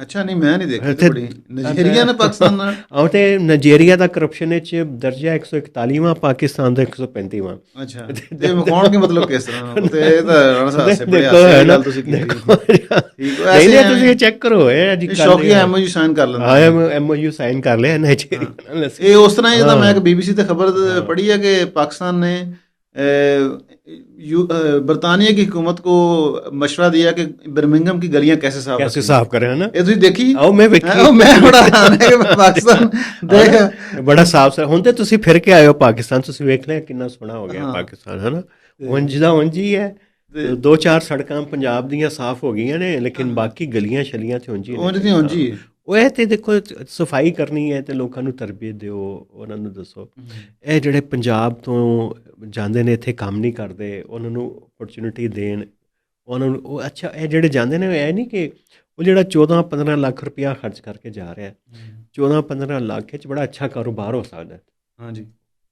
ਅੱਛਾ, ਨਹੀਂ ਮੈਂ ਨਹੀਂ ਦੇਖੀ ਤੇ ਬੜੀ ਨਾਈਜੀਰੀਆ ਨੇ ਪਾਕਿਸਤਾਨ ਨਾਲ।
ਆਹ ਤੇ ਨਾਈਜੀਰੀਆ ਦਾ ਕਰਪਸ਼ਨ ਵਿੱਚ ਦਰਜਾ 141ਵਾਂ, ਪਾਕਿਸਤਾਨ ਦਾ 135ਵਾਂ।
ਅੱਛਾ, ਤੇ ਵਿਖਾਉਣਗੇ ਮਤਲਬ ਕਿਸ ਤਰ੍ਹਾਂ, ਤੇ ਇਹ ਤਾਂ ਰਾਣਾ ਸਾਹਿਬ ਸੇ ਬੜੇ ਹਾਸੇ ਦੀ ਗੱਲ ਤੁਸੀਂ ਕੀਤੀ। ਠੀਕ
ਨਹੀਂ ਨਹੀਂ, ਤੁਸੀਂ ਚੈੱਕ ਕਰੋ, ਇਹ ਅੱਜ ਕੱਲ੍ਹ
ਸ਼ੌਕੀ ਐਮਓਯੂ ਸਾਈਨ ਕਰ ਲੈਂਦੇ।
ਹਾਂ, ਐਮਓਯੂ ਸਾਈਨ ਕਰ ਲਿਆ ਨਾਈਜੀਰੀਆ ਨਾਲ।
ਇਹ ਉਸ ਤਰ੍ਹਾਂ ਹੀ ਤਾਂ ਮੈਂ ਇੱਕ BBC ਤੇ ਖਬਰ ਪੜ੍ਹੀ ਹੈ ਕਿ ਪਾਕਿस्तान ने बरतानिया की हुकूमत को मशवरा दिया कि बर्मिंघम की गलियां कैसे साफ करें, है ना। ये तुझे देखी? आओ मैं देखी, मैं बड़ा हैरान है कि पाकिस्तान देख
बड़ा साफ साफ ਹੁਣ ਤੇ ਤੁਸੀਂ ਫਿਰ ਕੇ ਆਏ ਹੋ ਪਾਕਿਸਤਾਨ, ਤੁਸੀਂ ਵੇਖ ਲਿਆ ਕਿੰਨਾ ਸੋਹਣਾ ਹੋ ਗਿਆ ਪਾਕਿਸਤਾਨ, ਹੈ ਨਾ। ਉਂਝ ਦਾ ਉਂਝ ਹੀ ਹੈ, ਦੋ ਚਾਰ ਸੜਕਾਂ ਪੰਜਾਬ ਦੀਆਂ ਸਾਫ਼ ਹੋ ਗਈਆਂ ਨੇ, ਲੇਕਿਨ ਬਾਕੀ ਗਲੀਆਂ ਛਲੀਆਂ ਤੇ ਉਂਝ ਹੀ ਉਹ ਇਹ ਤੇ ਦੇਖੋ, ਸਫਾਈ ਕਰਨੀ ਹੈ ਤੇ ਲੋਕਾਂ ਨੂੰ ਤਰਬੀਅਤ ਦਿਓ, ਉਹਨਾਂ ਨੂੰ ਦੱਸੋ। ਇਹ ਜਿਹੜੇ ਪੰਜਾਬ ਤੋਂ ਜਾਂਦੇ ਨੇ ਇੱਥੇ ਕੰਮ ਨਹੀਂ ਕਰਦੇ, ਉਹਨਾਂ ਨੂੰ ਓਪਰਚੁਨਿਟੀ ਦੇਣ, ਉਹਨਾਂ ਨੂੰ ਉਹ ਅੱਛਾ। ਇਹ ਜਿਹੜੇ ਜਾਂਦੇ ਨੇ, ਇਹ ਨਹੀਂ ਕਿ ਉਹ ਜਿਹੜਾ 14-15 ਲੱਖ ਰੁਪਇਆ ਖਰਚ ਕਰਕੇ ਜਾ ਰਿਹਾ, 14-15 ਲੱਖ 'ਚ ਬੜਾ ਅੱਛਾ ਕਾਰੋਬਾਰ ਹੋ ਸਕਦਾ।
ਹਾਂਜੀ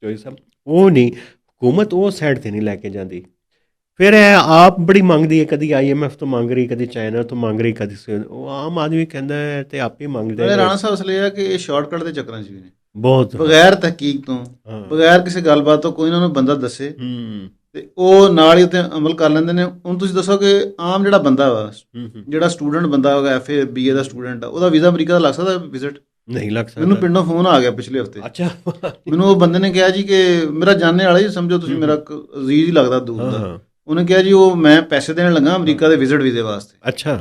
ਜੋਈ ਸਾਹਿਬ, ਉਹ ਨਹੀਂ, ਹੁਕੂਮਤ ਉਹ ਸਾਈਡ 'ਤੇ ਨਹੀਂ ਲੈ ਕੇ ਜਾਂਦੀ। ਫਿਰ ਇਹ ਆਪ ਬੜੀ ਮੰਗਦੀ ਹੈ, ਕਦੀ IMF ਤੋਂ ਮੰਗ ਰਹੀ, ਕਦੀ ਚਾਈਨਾ ਤੋਂ ਮੰਗ ਰਹੀ, ਕਦੀ ਉਹ ਆਮ ਆਦਮੀ ਕਹਿੰਦਾ ਹੈ ਤੇ ਆਪੇ ਮੰਗਦੇ।
ਰਾਣਾ ਸਾਹਿਬ ਅਸਲ ਇਹ ਹੈ ਕਿ ਇਹ ਸ਼ਾਰਟਕਟ ਦੇ ਚੱਕਰਾਂ 'ਚ ਵੀ ਨੇ,
ਬਹੁਤ
ਬਗੈਰ ਤਹਿਕੀਕ ਤੋਂ, ਬਗੈਰ ਕਿਸੇ ਗੱਲਬਾਤ ਤੋਂ, ਕੋਈ ਉਹਨਾਂ ਨੂੰ ਬੰਦਾ ਦੱਸੇ ਤੇ ਉਹ ਨਾਲ ਹੀ ਉੱਤੇ ਅਮਲ ਕਰ ਲੈਂਦੇ ਨੇ। ਹੁਣ ਤੁਸੀਂ ਦੱਸੋ ਕਿ ਆਮ ਜਿਹੜਾ ਬੰਦਾ ਵਾ, ਜਿਹੜਾ ਸਟੂਡੈਂਟ ਬੰਦਾ ਹੋਗਾ, FA BA ਦਾ ਸਟੂਡੈਂਟ ਆ, ਉਹਦਾ ਵੀਜ਼ਾ ਅਮਰੀਕਾ ਦਾ ਲੱਗ ਸਕਦਾ ਵਿਜ਼ਿਟ?
ਨਹੀਂ ਲੱਗ ਸਕਦਾ।
ਮੈਨੂੰ ਪਿੰਡੋਂ ਫੋਨ ਆ ਗਿਆ ਪਿਛਲੇ ਹਫ਼ਤੇ।
ਅੱਛਾ,
ਮੈਨੂੰ ਉਹ ਬੰਦੇ ਨੇ ਕਿਹਾ ਜੀ ਕਿ ਮੇਰਾ ਜਾਣਨੇ ਵਾਲਾ ਹੀ ਸਮਝੋ ਤੁਸੀਂ, ਮੇਰਾ ਅਜ਼ੀਜ਼ ਹੀ ਲੱਗਦਾ ਦੂਰ ਦਾ। ਉਹਨੇ ਕਿਹਾ ਜੀ ਉਹ ਮੈਂ ਪੈਸੇ ਦੇਣ ਲੱਗਾ ਅਮਰੀਕਾ ਦੇ ਵਿਜ਼ਿਟ ਵੀਜ਼ੇ ਵਾਸਤੇ।
ਅੱਛਾ।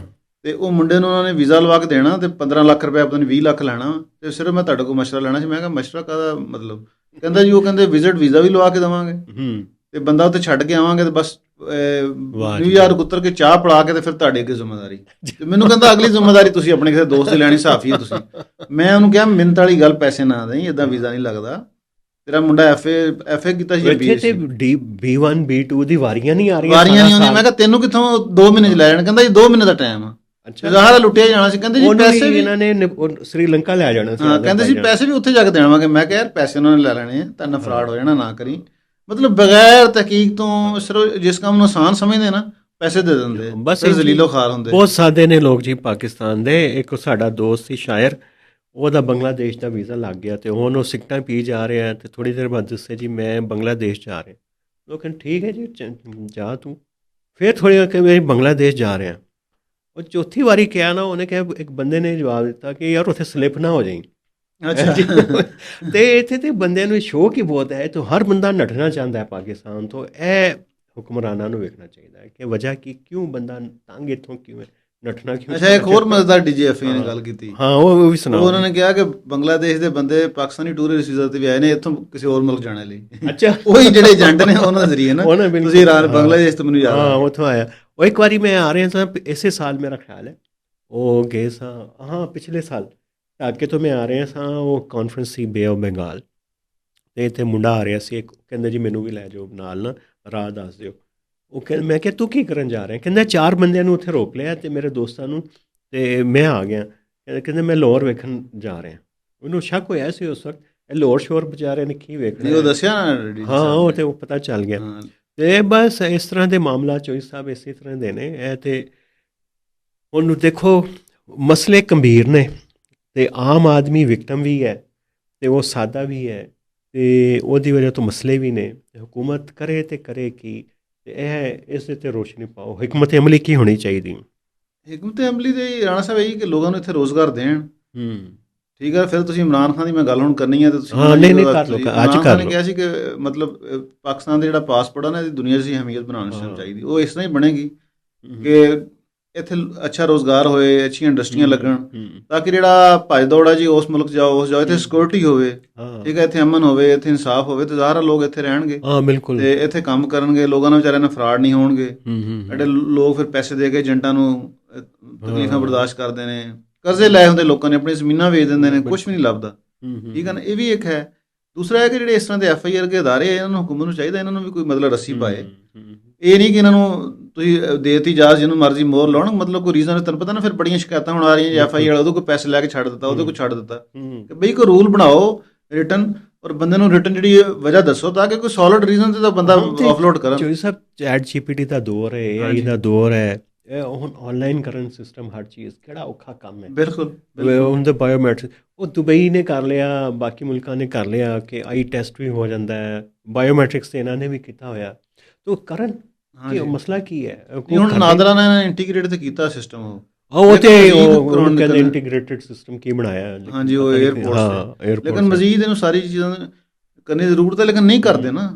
ਤੇ ਉਹ ਮੁੰਡੇ ਨੂੰ ਉਹਨਾਂ ਨੇ ਵੀਜ਼ਾ ਲਵਾ ਕੇ ਦੇਣਾ ਤੇ 15 ਲੱਖ ਰੁਪਏ ਪਤਾ ਨਹੀਂ 20 ਲੱਖ ਲੈਣਾ, ਤੇ ਸਿਰਫ ਮੈਂ ਤੁਹਾਡੇ ਕੋਲ ਮਸ਼ਵਰਾ ਲੈਣਾ ਸੀ। ਮੈਂ ਕਿਹਾ ਮਸ਼ਵਰਾ ਕਾਹਦਾ ਮਤਲਬ? ਕਹਿੰਦਾ ਜੀ ਉਹ ਕਹਿੰਦੇ ਵਿਜ਼ਿਟ ਵੀਜ਼ਾ ਵੀ ਲਵਾ ਕੇ ਦੇਵਾਂਗੇ ਤੇ ਬੰਦਾ ਉੱਥੇ ਛੱਡ ਕੇ ਆਵਾਂਗੇ ਤੇ ਬਸ ਨਿਊਯਾਰਕ ਉਤਰ ਕੇ ਚਾਹ ਪਿਲਾ ਕੇ ਤੇ ਫਿਰ ਤੁਹਾਡੀ ਅੱਗੇ ਜ਼ਿੰਮੇਵਾਰੀ। ਤੇ ਮੈਨੂੰ ਕਹਿੰਦਾ ਅਗਲੀ ਜ਼ਿੰਮੇਵਾਰੀ ਤੁਸੀਂ ਆਪਣੇ ਕਿਸੇ ਦੋਸਤ ਦੀ ਲੈਣੀ, ਸਾਫੀ ਹੈ ਤੁਸੀਂ। ਮੈਂ ਉਹਨੂੰ ਕਿਹਾ ਮਿੰਨਤ ਵਾਲੀ ਗੱਲ ਪੈਸੇ ਨਾ ਦੇਈਂ, ਇੱਦਾਂ ਵੀਜ਼ਾ ਨਹੀਂ ਲੱਗਦਾ। ਤੇਰਾ ਮੁੰਡਾ FA ਕੀਤਾ ਸੀ,
B1 B2 ਦੀ ਵਾਰੀਆਂ ਨਹੀਂ ਆ
ਰਹੀਆਂ, ਵਾਰੀਆਂ ਨਹੀਂ ਆਉਂਦੀਆਂ। ਮੈਂ ਕਿਹਾ ਤੈਨੂੰ ਕਿੱਥੋਂ 2 ਮਹੀਨੇ 'ਚ ਲੈ ਜਾਣ? ਕਹਿੰਦਾ ਜੀ 2 ਮਹੀਨੇ ਦਾ ਟਾਈਮ ਆ। ਅੱਛਾ, ਜ਼ਾਹਰ ਲੁੱਟਿਆ ਜਾਣਾ ਸੀ। ਕਹਿੰਦੇ ਜੀ ਪੈਸੇ ਵੀ ਇਹਨਾਂ ਨੇ
ਸ੍ਰੀਲੰਕਾ ਲੈ ਜਾਣਾ ਸੀ।
ਹਾਂ, ਕਹਿੰਦੇ ਸੀ ਪੈਸੇ ਵੀ ਉੱਥੇ ਜਾ ਕੇ ਦੇਵਾਂਗੇ। ਮੈਂ ਕਿਹਾ ਯਾਰ ਪੈਸੇ ਉਹਨਾਂ ਨੇ ਲੈ ਲੈਣੇ ਆ, ਤਾਂ ਫਰਾਡ ਹੋ ਜਾਣਾ, ਨਾ ਕਰੀ। ਮਤਲਬ ਬਗੈਰ ਤਹਿਕੀਕ ਤੋਂ ਸਿਰਫ ਜਿਸ ਕੰਮ ਨੂੰ ਆਸਾਨ ਸਮਝਦੇ ਨਾ, ਪੈਸੇ ਦੇ ਦਿੰਦੇ, ਬਸ ਜ਼ਲੀਲੋ ਖਾਰ ਹੁੰਦੇ।
ਬਹੁਤ ਸਾਦੇ ਨੇ ਲੋਕ ਜੀ ਪਾਕਿਸਤਾਨ ਦੇ। ਇੱਕ ਸਾਡਾ ਦੋਸਤ ਸੀ ਸ਼ਾਇਰ, ਉਹਦਾ ਬੰਗਲਾਦੇਸ਼ ਦਾ ਵੀਜ਼ਾ ਲੱਗ ਗਿਆ ਤੇ ਹੁਣ ਉਹ ਸਿਗਰਟਾਂ ਪੀ ਜਾ ਰਿਹਾ ਤੇ ਥੋੜ੍ਹੀ ਦੇਰ ਬਾਅਦ ਦੱਸੇ ਜੀ ਮੈਂ ਬੰਗਲਾਦੇਸ਼ ਜਾ ਰਿਹਾ। ਉਹ ਕਹਿੰਦੇ ਠੀਕ ਹੈ ਜੀ ਜਾ ਤੂੰ। ਫਿਰ ਥੋੜ੍ਹੀ ਦੇਰ ਮੈਂ ਬੰਗਲਾਦੇਸ਼ ਜਾ ਰਿਹਾ। ਉਹ ਚੌਥੀ ਵਾਰੀ ਕਿਹਾ ਨਾ, ਉਹਨੇ ਕਿਹਾ, ਇੱਕ ਬੰਦੇ ਨੇ ਜਵਾਬ ਦਿੱਤਾ ਕਿ ਯਾਰ ਉੱਥੇ ਸਲਿੱਪ ਨਾ ਹੋ ਜਾਈ। ਅੱਛਾ। ਤੇ ਇੱਥੇ ਤੇ ਬੰਦਿਆਂ ਨੂੰ ਸ਼ੌਕ ਹੀ ਬਹੁਤ ਹੈ, ਤੇ ਹਰ ਬੰਦਾ ਨੱਠਣਾ ਚਾਹੁੰਦਾ ਹੈ ਪਾਕਿਸਤਾਨ ਤੋਂ। ਇਹ ਹੁਕਮਰਾਨਾਂ ਨੂੰ ਵੇਖਣਾ ਚਾਹੀਦਾ ਹੈ ਕਿ ਵਜ੍ਹਾ ਕੀ, ਕਿਉਂ ਬੰਦਾ ਤੰਗ ਇੱਥੋਂ ਕਿਉਂ ਹੈ, ਨੱਠਣਾ ਕਿਉਂ।
ਅੱਛਾ, ਇੱਕ ਹੋਰ ਮਜ਼ੇਦਾਰ DGFA ਨੇ ਗੱਲ ਕੀਤੀ।
ਹਾਂ, ਉਹ ਵੀ ਸੁਣਾਓ।
ਉਹਨਾਂ ਨੇ ਕਿਹਾ ਕਿ ਬੰਗਲਾਦੇਸ਼ ਦੇ ਬੰਦੇ ਪਾਕਿਸਤਾਨੀ ਟੂਰਿਸਟ ਵੀਜ਼ਾ ਤੇ ਵੀ ਆਏ ਨੇ ਇੱਥੋਂ ਕਿਸੇ ਹੋਰ ਮੁਲਕ ਜਾਣ ਲਈ।
ਅੱਛਾ,
ਉਹੀ ਜਿਹੜੇ ਏਜੰਟ ਨੇ ਉਹਨਾਂ ਦੇ ਜ਼ਰੀਏ ਨਾ। ਤੁਸੀਂ ਬੰਗਲਾਦੇਸ਼ ਤੋਂ ਮੈਨੂੰ ਯਾਦ
ਹਾਂ, ਉੱਥੋਂ ਆਇਆ। ਉਹ ਇੱਕ ਵਾਰੀ ਮੈਂ ਆ ਰਿਹਾ ਸਾਂ, ਇਸੇ ਸਾਲ ਮੇਰਾ ਖਿਆਲ ਹੈ, ਉਹ ਗਏ ਸਾਂ, ਹਾਂ ਪਿਛਲੇ ਸਾਲ ਢਾਕੇ ਤੋਂ ਮੈਂ ਆ ਰਿਹਾ ਸਾਂ। ਉਹ ਕਾਨਫਰੰਸ ਸੀ ਬੇ ਆਫ ਬੰਗਾਲ, ਅਤੇ ਇੱਥੇ ਮੁੰਡਾ ਆ ਰਿਹਾ ਸੀ, ਇੱਕ ਕਹਿੰਦਾ ਜੀ ਮੈਨੂੰ ਵੀ ਲੈ ਜਾਓ ਨਾਲ, ਨਾ ਰਾਹ ਦੱਸ ਦਿਓ। ਉਹ ਕਹਿੰਦਾ, ਮੈਂ ਕਿਹਾ ਤੂੰ ਕੀ ਕਰਨ ਜਾ ਰਿਹਾ? ਕਹਿੰਦਾ 4 ਬੰਦਿਆਂ ਨੂੰ ਉੱਥੇ ਰੋਕ ਲਿਆ ਅਤੇ ਮੇਰੇ ਦੋਸਤਾਂ ਨੂੰ, ਅਤੇ ਮੈਂ ਆ ਗਿਆ। ਕਹਿੰਦੇ ਮੈਂ ਲਾਹੌਰ ਵੇਖਣ ਜਾ ਰਿਹਾ। ਉਹਨੂੰ ਸ਼ੱਕ ਹੋਇਆ ਸੀ ਉਸ ਵਕਤ, ਇਹ ਲਾਹੌਰ ਸ਼ੋਰ ਵਿਚਾਰੇ ਨੇ ਕੀ ਵੇਖਣਾ।
ਉਹ ਦੱਸਿਆ
ਹਾਂ, ਉਹ ਤੇ ਉਹ ਪਤਾ ਚੱਲ ਗਿਆ। ਅਤੇ ਬਸ ਇਸ ਤਰ੍ਹਾਂ ਦੇ ਮਾਮਲਾ ਚੋਈ ਸਾਹਿਬ ਇਸੇ ਤਰ੍ਹਾਂ ਦੇ ਨੇ। ਇਹ ਤੇ ਉਹਨੂੰ ਦੇਖੋ, ਮਸਲੇ ਗੰਭੀਰ ਨੇ ਅਤੇ ਆਮ ਆਦਮੀ ਵਿਕਟਮ ਵੀ ਹੈ ਅਤੇ ਉਹ ਸਾਦਾ ਵੀ ਹੈ, ਅਤੇ ਉਹਦੀ ਵਜ੍ਹਾ ਤੋਂ ਮਸਲੇ ਵੀ ਨੇ। ਹੁਕੂਮਤ ਕਰੇ ਅਤੇ ਕਰੇ ਕੀ, ਅਤੇ ਇਹ ਇਸ ਦੇ 'ਤੇ ਰੋਸ਼ਨੀ ਪਾਓ। ਹਕਮਤ ਅਮਲੀ ਕੀ ਹੋਣੀ ਚਾਹੀਦੀ?
ਹਕਮਤ ਅਮਲੀ ਦੇ ਰਾਣਾ ਸਾਹਿਬ ਇਹੀ ਕਿ ਲੋਕਾਂ ਨੂੰ ਇੱਥੇ ਰੋਜ਼ਗਾਰ ਦੇਣ। ਠੀਕ ਹੈ, ਫਿਰ ਤੁਸੀਂ ਇਮਰਾਨ ਖਾਨ ਦੀ ਮੈਂ ਗੱਲ ਹੁਣ ਕਰਨੀ ਹੈ, ਅਤੇ ਤੁਸੀਂ
ਨਹੀਂ ਕਰ ਲਓ, ਅੱਜ ਕਰ ਲਓ।
ਕਿਹਾ ਸੀ ਕਿ ਮਤਲਬ ਪਾਕਿਸਤਾਨ ਦਾ ਜਿਹੜਾ ਪਾਸਪੋਰਟ ਆ ਨਾ, ਇਹਦੀ ਦੁਨੀਆ 'ਚ ਅਹਿਮੀਅਤ ਬਣਾਉਣੀ ਚਾਹੀਦੀ। ਉਹ ਇਸ ਤਰ੍ਹਾਂ ਹੀ ਬਣੇਗੀ ਕਿ ਇੱਥੇ ਅੱਛਾ ਰੋਜ਼ਗਾਰ ਹੋਏ, ਅੱਛੀਆਂ ਇੰਡਸਟਰੀਆਂ ਲੱਗਣ, ਤਾਂ ਕਿ ਜਿਹੜਾ ਭੱਜ ਦੌੜਾ ਜੀ ਉਸ ਮੁਲਕ ਜਾਓ ਉਸ ਜਾਓ, ਇੱਥੇ ਸਿਕਿਉਰਿਟੀ ਹੋਵੇ। ਠੀਕ ਹੈ, ਇੱਥੇ ਅਮਨ ਹੋਵੇ, ਇੱਥੇ ਇਨਸਾਫ ਹੋਵੇ, ਤੇ ਜ਼ਾਹਰ ਲੋਕ ਇੱਥੇ ਰਹਿਣਗੇ।
ਬਿਲਕੁਲ।
ਤੇ ਇੱਥੇ ਕੰਮ ਕਰਨਗੇ, ਲੋਕਾਂ ਨਾਲ ਵਿਚਾਰਿਆਂ ਨਾਲ ਫਰਾਡ ਨਹੀਂ ਹੋਣਗੇ। ਜਿਹੜੇ ਲੋਕ ਫਿਰ ਪੈਸੇ ਦੇ ਕੇ ਏਜੰਟਾਂ ਨੂੰ ਤਕਲੀਫਾਂ ਬਰਦਾਸ਼ਤ ਕਰਦੇ ਨੇ, ਕਰਜ਼ੇ ਲਏ ਹੁੰਦੇ ਲੋਕਾਂ ਨੇ, ਆਪਣੀਆਂ ਜ਼ਮੀਨਾਂ ਵੇਚ ਦਿੰਦੇ ਨੇ, ਕੁਛ ਵੀ ਨਹੀਂ ਲੱਭਦਾ। ਠੀਕ ਹੈ ਨਾ, ਇਹ ਵੀ ਇੱਕ ਹੈ। ਦੂਸਰਾ ਹੈ ਕਿ ਜਿਹੜੇ ਇਸ ਤਰ੍ਹਾਂ ਦੇ FIR ਵਰਗੇ ਅਦਾਰੇ, ਇਹਨਾਂ ਨੂੰ ਹੁਕੂਮਤ ਨੂੰ ਚਾਹੀਦਾ ਇਹਨਾਂ ਨੂੰ ਵੀ ਕੋਈ ਮਤਲਬ ਰੱਸੀ ਪਾਏ। ਇਹ ਨਹੀਂ ਕਿ ਇਹਨਾਂ ਨੂੰ ਤੁਸੀਂ ਦੇਤੀ ਇਜਾਜ਼ਤ ਜਿਹਨੂੰ ਮਰਜ਼ੀ ਮੋਹਰ ਲਾਉਣ, ਮਤਲਬ ਕੋਈ ਰੀਜ਼ਨ। ਤੁਹਾਨੂੰ ਪਤਾ ਨਾ ਫਿਰ ਬੜੀਆਂ ਸ਼ਿਕਾਇਤਾਂ ਹੁਣ ਆ ਰਹੀਆਂ ਜੀ, FIR ਵਾਲਾ ਉਹਦੇ ਕੋਲ ਪੈਸੇ ਲੈ ਕੇ ਛੱਡ ਦਿੱਤਾ, ਉਹਦੇ ਕੋਲ ਛੱਡ ਦਿੱਤਾ। ਕਿ ਬਈ ਕੋਈ ਰੂਲ ਬਣਾਓ ਰਿਟਨ, ਔਰ ਬੰਦੇ ਨੂੰ ਰਿਟਨ ਜਿਹੜੀ ਵਜ੍ਹਾ ਦੱਸੋ, ਤਾਂ ਕਿ ਕੋਈ ਸੋਲਿਡ ਰੀਜ਼ਨ 'ਤੇ ਤਾਂ ਬੰਦਾ ਆਫਲੋਡ ਕਰਨ।
ਚੋਈ ਸਾਹਿਬ, ਚੈਟ GPT ਦਾ ਦੌਰ ਹੈ, AI ਦਾ ਦੌਰ ਹੈ, ਇਹ ਹੁਣ ਆਨਲਾਈਨ ਕਰਨ ਸਿਸਟਮ ਹਰ ਚੀਜ਼ ਕਿਹੜਾ ਔਖਾ ਕੰਮ ਹੈ।
ਬਿਲਕੁਲ
ਹੁਣ ਤਾਂ ਬਾਇਓਮੈਟ੍ਰਿਕ ਉਹ ਦੁਬਈ ਨੇ ਕਰ ਲਿਆ, ਬਾਕੀ ਮੁਲਕਾਂ ਨੇ ਕਰ ਲਿਆ ਕਿ ਆਈ ਟੈਸਟ ਵੀ ਹੋ ਜਾਂਦਾ ਹੈ, ਬਾਇਓਮੈਟ੍ਰਿਕਸ ਤੇ ਇਹਨਾਂ ਨੇ ਵੀ ਕੀਤਾ ਹੋਇਆ। ਤਾਂ ਕਰਨ ਕਿ ਮਸਲਾ ਕੀ ਹੈ?
ਹੁਣ ਨਾਦਰਾ ਨੇ ਇੰਟੀਗ੍ਰੇਟ ਤੇ ਕੀਤਾ ਸਿਸਟਮ
ਉਹ ਤੇ ਉਹ ਕਹਿੰਦੇ ਇੰਟੀਗ੍ਰੇਟਡ ਸਿਸਟਮ ਕੀ ਬਣਾਇਆ।
ਹਾਂਜੀ ਉਹ 에ਅਰਪੋਰਟ, ਲੇਕਿਨ ਮਜ਼ੀਦ ਇਹਨੂੰ ਸਾਰੀ ਚੀਜ਼ਾਂ ਕਰਨੀ ਦੀ ਜ਼ਰੂਰਤ ਹੈ, ਲੇਕਿਨ ਨਹੀਂ ਕਰਦੇ ਨਾ।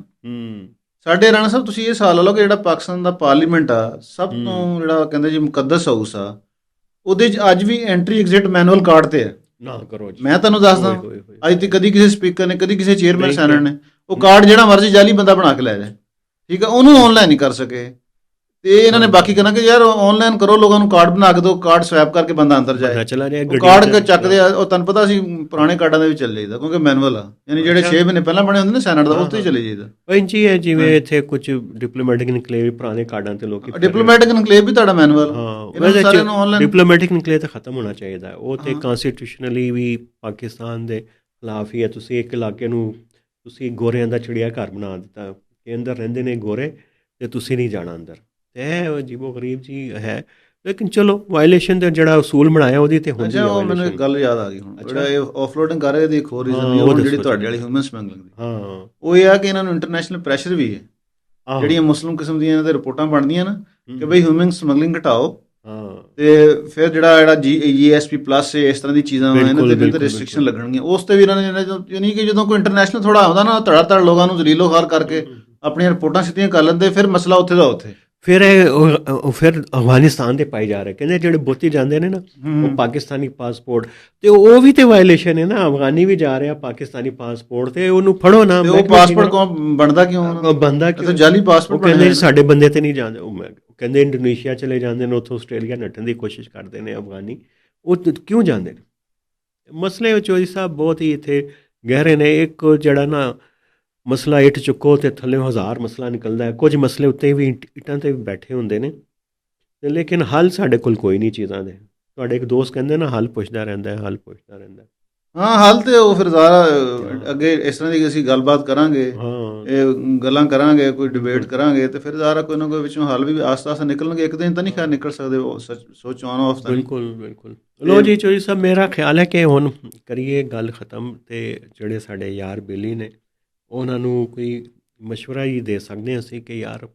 ਸਾਡੇ ਰਾਣਾ ਸਾਹਿਬ ਤੁਸੀਂ ਇਹ ਸਾਲ ਲਾ ਲਓ ਕਿ ਜਿਹੜਾ ਪਾਕਿਸਤਾਨ ਦਾ ਪਾਰਲੀਮੈਂਟ ਆ ਸਭ ਤੋਂ ਜਿਹੜਾ ਕਹਿੰਦੇ ਜੀ ਮੁਕੱਦਸ ਹਾਊਸ ਆ, ਉਹਦੇ 'ਚ ਅੱਜ ਵੀ ਐਂਟਰੀ ਐਗਜ਼ਿਟ ਮੈਨੂਅਲ ਕਾਰਡ ਤੇ ਹੈ
ਨਾ ਕਰੋ। ਮੈਂ
ਤੁਹਾਨੂੰ ਦੱਸਦਾ ਅੱਜ ਤੱਕ ਕਦੀ ਕਿਸੇ ਸਪੀਕਰ ਨੇ, ਕਦੀ ਕਿਸੇ ਚੇਅਰਮੈਨ ਸੈਨੇਟ ਨੇ ਉਹ ਕਾਰਡ ਜਿਹੜਾ ਮਰਜ਼ੀ ਜਾਲੀ ਬੰਦਾ ਬਣਾ ਕੇ ਲੈ ਜਾਏ, ਠੀਕ ਆ, ਉਹਨੂੰ ਆਨਲਾਈਨ ਨਹੀਂ ਕਰ ਸਕੇ। ਤੇ ਇਹਨਾਂ ਨੇ ਬਾਕੀ ਕਹਿਣਾ ਕਿ ਯਾਰ ਆਨਲਾਈਨ ਕਰੋ, ਲੋਕਾਂ ਨੂੰ ਕਾਰਡ ਬਣਾ ਕੇ ਦਿਓ, ਕਾਰਡ ਸਵੈਪ ਕਰਕੇ ਬੰਦਾ ਅੰਦਰ ਜਾਏ। ਕਾਰਡ ਚੱਕਦੇ ਆ ਉਹ ਤੁਹਾਨੂੰ ਪਤਾ ਸੀ ਪੁਰਾਣੇ ਕਾਰਡਾਂ ਦੇ ਵਿੱਚ ਚੱਲ ਜਾਈਦਾ ਕਿਉਂਕਿ ਮੈਨੂਅਲ ਆ, ਯਾਨੀ ਜਿਹੜੇ 6 ਮਹੀਨੇ ਪਹਿਲਾਂ ਬਣੇ ਹੁੰਦੇ ਨੇ ਸੈਨੇਟ ਦਾ ਉੱਥੇ ਹੀ ਚਲੇ ਜਾਈਦਾ।
ਜੀ ਹੈ ਜਿਵੇਂ ਇੱਥੇ ਕੁਝ ਡਿਪਲੋਮੈਟਿਕ ਇਨਕਲੇਵ ਪੁਰਾਣੇ ਕਾਰਡਾਂ ਤੇ ਲੋਕੀ
ਡਿਪਲੋਮੈਟਿਕ ਇਨਕਲੇਵ ਵੀ ਤੁਹਾਡਾ ਮੈਨੂਅਲ
ਡਿਪਲੋਮੈਟਿਕ ਇਨਕਲੇਵ ਤਾਂ ਖਤਮ ਹੋਣਾ ਚਾਹੀਦਾ। ਉਹ ਤੇ ਕਨਸਟੀਟਿਊਸ਼ਨਲੀ ਵੀ ਪਾਕਿਸਤਾਨ ਦੇ ਖਿਲਾਫ ਹੀ ਹੈ। ਤੁਸੀਂ ਇੱਕ ਇਲਾਕੇ ਨੂੰ ਤੁਸੀਂ ਗੋਰਿਆਂ ਦਾ ਚਿੜੀਆ ਘਰ ਬਣਾ ਦਿੱਤਾ ਕਿ ਅੰਦਰ ਰਹਿੰਦੇ ਨੇ ਗੋਰੇ ਤੇ ਤੁਸੀਂ ਨਹੀਂ ਜਾਣਾ ਅੰਦਰ। ਇਹ ਅਜੀਬੋ ਗਰੀਬ ਜੀ ਹੈ, ਲੇਕਿਨ ਚਲੋ ਵਾਇਲੇਸ਼ਨ ਦਾ ਜਿਹੜਾ ਉਸੂਲ ਬਣਾਇਆ ਉਹਦੀ ਤੇ ਹੁੰਦੀ ਹੈ।
ਉਹ ਮੈਨੂੰ ਇੱਕ ਗੱਲ ਯਾਦ ਆ ਗਈ ਹੁਣ, ਜਿਹੜਾ ਇਹ ਆਫਲੋਡਿੰਗ ਕਰ ਰਹੇ ਦੀ ਇੱਕ ਹੋਰ ਰੀਜ਼ਨ ਉਹ ਜਿਹੜੀ ਤੁਹਾਡੇ ਵਾਲੀ ਹਿਊਮਨ ਸਮਗਲਿੰਗ ਦੀ, ਉਹ ਇਹ ਆ ਕਿ ਇਹਨਾਂ ਨੂੰ ਇੰਟਰਨੈਸ਼ਨਲ ਪ੍ਰੈਸ਼ਰ ਵੀ ਹੈ। ਜਿਹੜੀਆਂ ਮੁਸਲਿਮ ਕਿਸਮ ਦੀਆਂ ਇਹਨਾਂ ਦੇ ਰਿਪੋਰਟਾਂ ਬਣਦੀਆਂ ਨਾ ਕਿ ਬਈ ਹਿਊਮਨ ਸਮਗਲਿੰਗ ਘਟਾਓ, ਤੇ ਫਿਰ ਜਿਹੜਾ GSP ਪਲੱਸ ਇਸ ਤਰ੍ਹਾਂ ਦੀ ਚੀਜ਼ਾਂ ਇਹਨਾਂ ਤੇ ਰਿਸਟ੍ਰਿਕਸ਼ਨ ਲੱਗਣਗੀਆਂ। ਉਸ ਤੇ ਵੀ ਇਹਨਾਂ ਨੇ ਯਾਨੀ ਕਿ ਜਦੋਂ ਕੋਈ ਇੰਟਰਨੈਸ਼ਨਲ ਥੋੜਾ ਆਉਂਦਾ ਨਾ ਧੜਾ ਲੋਕਾਂ ਨੂੰ ਜ਼ਲੀਲੋ ਖਾਰ ਕਰਕੇ ਆਪਣੀਆਂ ਰਿਪੋਰਟਾਂ ਸਿੱਧੀਆਂ ਕਰ ਲੈਂਦੇ, ਫਿਰ ਮਸਲਾ ਉੱਥੇ ਦਾ ਉੱਥੇ। ਫਿਰ ਅਫਗਾਨਿਸਤਾਨ ਦੇ ਪਾਈ ਜਾ ਰਹੇ, ਕਹਿੰਦੇ ਜਿਹੜੇ ਬੋਤੀ ਜਾਂਦੇ ਨੇ ਨਾ ਉਹ ਪਾਕਿਸਤਾਨੀ ਪਾਸਪੋਰਟ, ਤੇ ਉਹ ਵੀ ਤੇ ਵਾਇਲੇਸ਼ਨ ਹੈ ਨਾ। ਅਫਗਾਨੀ ਵੀ ਜਾ ਰਿਹਾ ਪਾਕਿਸਤਾਨੀ ਪਾਸਪੋਰਟ ਤੇ ਉਹਨੂੰ ਫੜੋ ਨਾ। ਉਹ ਪਾਸਪੋਰਟ ਕੌਣ ਬਣਦਾ ਕਿਉਂ?
ਬੰਦਾ ਕਿਉਂ ਜਾਲੀ ਪਾਸਪੋਰਟ ਕਹਿੰਦੇ ਸਾਡੇ ਬੰਦੇ ਤੇ ਨਹੀਂ ਜਾਂਦੇ। ਉਹ ਕਹਿੰਦੇ ਇੰਡੋਨੇਸ਼ੀਆ ਚਲੇ ਜਾਂਦੇ ਨੇ, ਉੱਥੋਂ ਆਸਟ੍ਰੇਲੀਆ ਨੱਠਣ ਦੀ ਕੋਸ਼ਿਸ਼ ਕਰਦੇ ਨੇ ਅਫਗਾਨੀ। ਉਹ ਕਿਉਂ ਜਾਂਦੇ ਨੇ? ਮਸਲੇ ਚੌਧਰੀ ਸਾਹਿਬ ਬਹੁਤ ਹੀ ਇੱਥੇ ਗਹਿਰੇ ਨੇ। ਇੱਕ ਜਿਹੜਾ ਨਾ ਮਸਲਾ ਇੱਟ ਚੁੱਕੋ ਅਤੇ ਥੱਲੇੋਂ 1000 ਮਸਲਾ ਨਿਕਲਦਾ ਹੈ। ਕੁਝ ਮਸਲੇ ਉੱਤੇ ਵੀ ਇੱਟਾਂ 'ਤੇ ਵੀ ਬੈਠੇ ਹੁੰਦੇ ਨੇ, ਲੇਕਿਨ ਹੱਲ ਸਾਡੇ ਕੋਲ ਕੋਈ ਨਹੀਂ ਚੀਜ਼ਾਂ ਦੇ। ਤੁਹਾਡੇ ਇੱਕ ਦੋਸਤ ਕਹਿੰਦੇ ਨਾ ਹੱਲ ਪੁੱਛਦਾ ਰਹਿੰਦਾ, ਹੱਲ ਪੁੱਛਦਾ ਰਹਿੰਦਾ।
ਹਾਂ ਹੱਲ ਤੇ ਉਹ ਫਿਰ ਸਾਰਾ ਅੱਗੇ ਇਸ ਤਰ੍ਹਾਂ ਦੀ ਅਸੀਂ ਗੱਲਬਾਤ ਕਰਾਂਗੇ, ਇਹ ਗੱਲਾਂ ਕਰਾਂਗੇ, ਕੋਈ ਡਿਬੇਟ ਕਰਾਂਗੇ, ਤੇ ਫਿਰ ਸਾਰਾ ਕੋਈ ਨਾ ਕੋਈ ਵਿੱਚੋਂ ਹੱਲ ਵੀ ਆਸਤਾ ਆਸਤਾ ਨਿਕਲਣਗੇ। ਇੱਕ ਦਿਨ ਤਾਂ ਨਹੀਂ ਖੈਰ ਨਿਕਲ ਸਕਦੇ ਉਹ, ਸੋਚ ਆਨ ਆਫ। ਬਿਲਕੁਲ ਬਿਲਕੁਲ। ਲੋ ਜੀ ਚੌਧਰੀ ਸਾਹਿਬ, ਮੇਰਾ ਖਿਆਲ ਹੈ ਕਿ ਹੁਣ ਕਰੀਏ ਗੱਲ ਖ਼ਤਮ, ਅਤੇ ਜਿਹੜੇ ਸਾਡੇ ਯਾਰ ਬੇਲੀ ਨੇ ਉਹਨਾਂ ਨੂੰ ਕੋਈ ਮਸ਼ਵਰਾ ਹੀ ਦੇ ਸਕਦੇ ਹਾਂ ਅਸੀਂ ਕਿ ਯਾਰ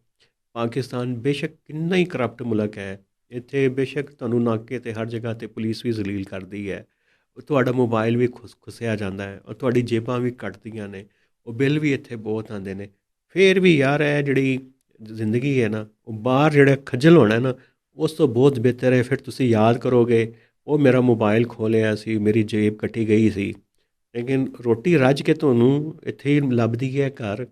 ਪਾਕਿਸਤਾਨ ਬੇਸ਼ੱਕ ਕਿੰਨਾ ਹੀ ਕਰਪਟ ਮੁਲਕ ਹੈ, ਇੱਥੇ ਬੇਸ਼ੱਕ ਤੁਹਾਨੂੰ ਨਾਕੇ 'ਤੇ ਹਰ ਜਗ੍ਹਾ 'ਤੇ ਪੁਲਿਸ ਵੀ ਜ਼ਲੀਲ ਕਰਦੀ ਹੈ, ਤੁਹਾਡਾ ਮੋਬਾਈਲ ਵੀ ਖੁੱਸਿਆ ਜਾਂਦਾ ਹੈ, ਔਰ ਤੁਹਾਡੀ ਜੇਬਾਂ ਵੀ ਕੱਟਦੀਆਂ ਨੇ, ਉਹ ਬਿੱਲ ਵੀ ਇੱਥੇ ਬਹੁਤ ਆਉਂਦੇ ਨੇ। ਫਿਰ ਵੀ ਯਾਰ ਇਹ ਜਿਹੜੀ ਜ਼ਿੰਦਗੀ ਹੈ ਨਾ, ਉਹ ਬਾਹਰ ਜਿਹੜਾ ਖੱਜਲ ਹੋਣਾ ਨਾ, ਉਸ ਤੋਂ ਬਹੁਤ ਬਿਹਤਰ ਹੈ। ਫਿਰ ਤੁਸੀਂ ਯਾਦ ਕਰੋਗੇ ਉਹ ਮੇਰਾ ਮੋਬਾਈਲ ਖੋਲਿਆ ਸੀ, ਮੇਰੀ ਜੇਬ ਕੱਟੀ ਗਈ ਸੀ, ਲੇਕਿਨ ਰੋਟੀ ਰੱਜ ਕੇ ਤੁਹਾਨੂੰ ਇੱਥੇ ਹੀ ਲੱਭਦੀ ਹੈ ਘਰ।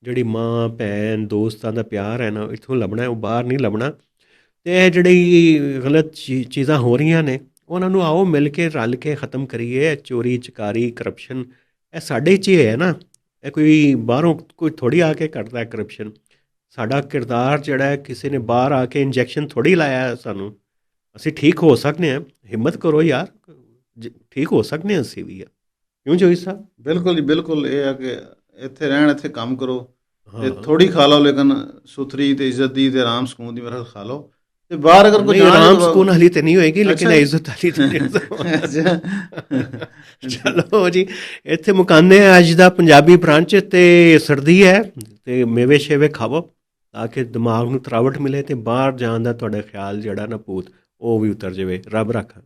ਜਿਹੜੀ ਮਾਂ ਭੈਣ ਦੋਸਤਾਂ ਦਾ ਪਿਆਰ ਹੈ ਨਾ, ਇੱਥੋਂ ਲੱਭਣਾ, ਉਹ ਬਾਹਰ ਨਹੀਂ ਲੱਭਣਾ। ਅਤੇ ਇਹ ਜਿਹੜੀ ਗਲਤ ਚੀਜ਼ਾਂ ਹੋ ਰਹੀਆਂ ਨੇ, ਉਹਨਾਂ ਨੂੰ ਆਓ ਮਿਲ ਕੇ ਰਲ ਕੇ ਖ਼ਤਮ ਕਰੀਏ। ਚੋਰੀ ਚਕਾਰੀ ਕਰਪਸ਼ਨ ਇਹ ਸਾਡੇ 'ਚ ਹੀ ਹੈ ਨਾ, ਇਹ ਕੋਈ ਬਾਹਰੋਂ ਕੋਈ ਥੋੜ੍ਹੀ ਆ ਕੇ ਕਰਦਾ ਕਰਪਸ਼ਨ। ਸਾਡਾ ਕਿਰਦਾਰ ਜਿਹੜਾ ਹੈ, ਕਿਸੇ ਨੇ ਬਾਹਰ ਆ ਕੇ ਇੰਜੈਕਸ਼ਨ ਥੋੜ੍ਹੀ ਲਾਇਆ ਸਾਨੂੰ। ਅਸੀਂ ਠੀਕ ਹੋ ਸਕਦੇ ਹਾਂ, ਹਿੰਮਤ ਕਰੋ ਯਾਰ, ਠੀਕ ਹੋ ਸਕਦੇ ਹਾਂ ਅਸੀਂ ਵੀ। ਕਿਉਂ ਚੌਧਰੀ ਸਾਹਿਬ? ਬਿਲਕੁਲ ਜੀ ਬਿਲਕੁਲ। ਇਹ ਆ ਕਿ ਇੱਥੇ ਰਹਿਣ, ਇੱਥੇ ਕੰਮ ਕਰੋ, ਤੇ ਥੋੜ੍ਹੀ ਖਾ ਲਓ, ਲੇਕਿਨ ਸੁਥਰੀ ਤੇ ਇੱਜ਼ਤ ਦੀ ਤੇ ਆਰਾਮ ਸਕੂਨ ਦੀ ਮੇਰਾ ਖਾ ਲਓ। ਤੇ ਬਾਹਰ ਅਗਰ ਕੋਈ ਆਰਾਮ ਸਕੂਨ ਹਾਲੀ ਤੇ ਨਹੀਂ ਹੋਏਗੀ, ਲੇਕਿਨ ਇੱਜ਼ਤ ਵਾਲੀ ਚਲੋ ਜੀ ਇੱਥੇ ਮੁਕਾਉਂਦੇ ਹਾਂ ਅੱਜ ਦਾ ਪੰਜਾਬੀ ਬ੍ਰਾਂਚ। ਤੇ ਸਰਦੀ ਹੈ ਤੇ ਮੇਵੇ ਸ਼ੇਵੇ ਖਾਵੋ ਤਾਂ ਕਿ ਦਿਮਾਗ ਨੂੰ ਤਰਾਵਟ ਮਿਲੇ, ਤੇ ਬਾਹਰ ਜਾਣ ਦਾ ਤੁਹਾਡਾ ਖਿਆਲ ਜਿਹੜਾ ਨਾ ਭੂਤ ਉਹ ਵੀ ਉਤਰ ਜਾਵੇ। ਰੱਬ ਰੱਖਾ।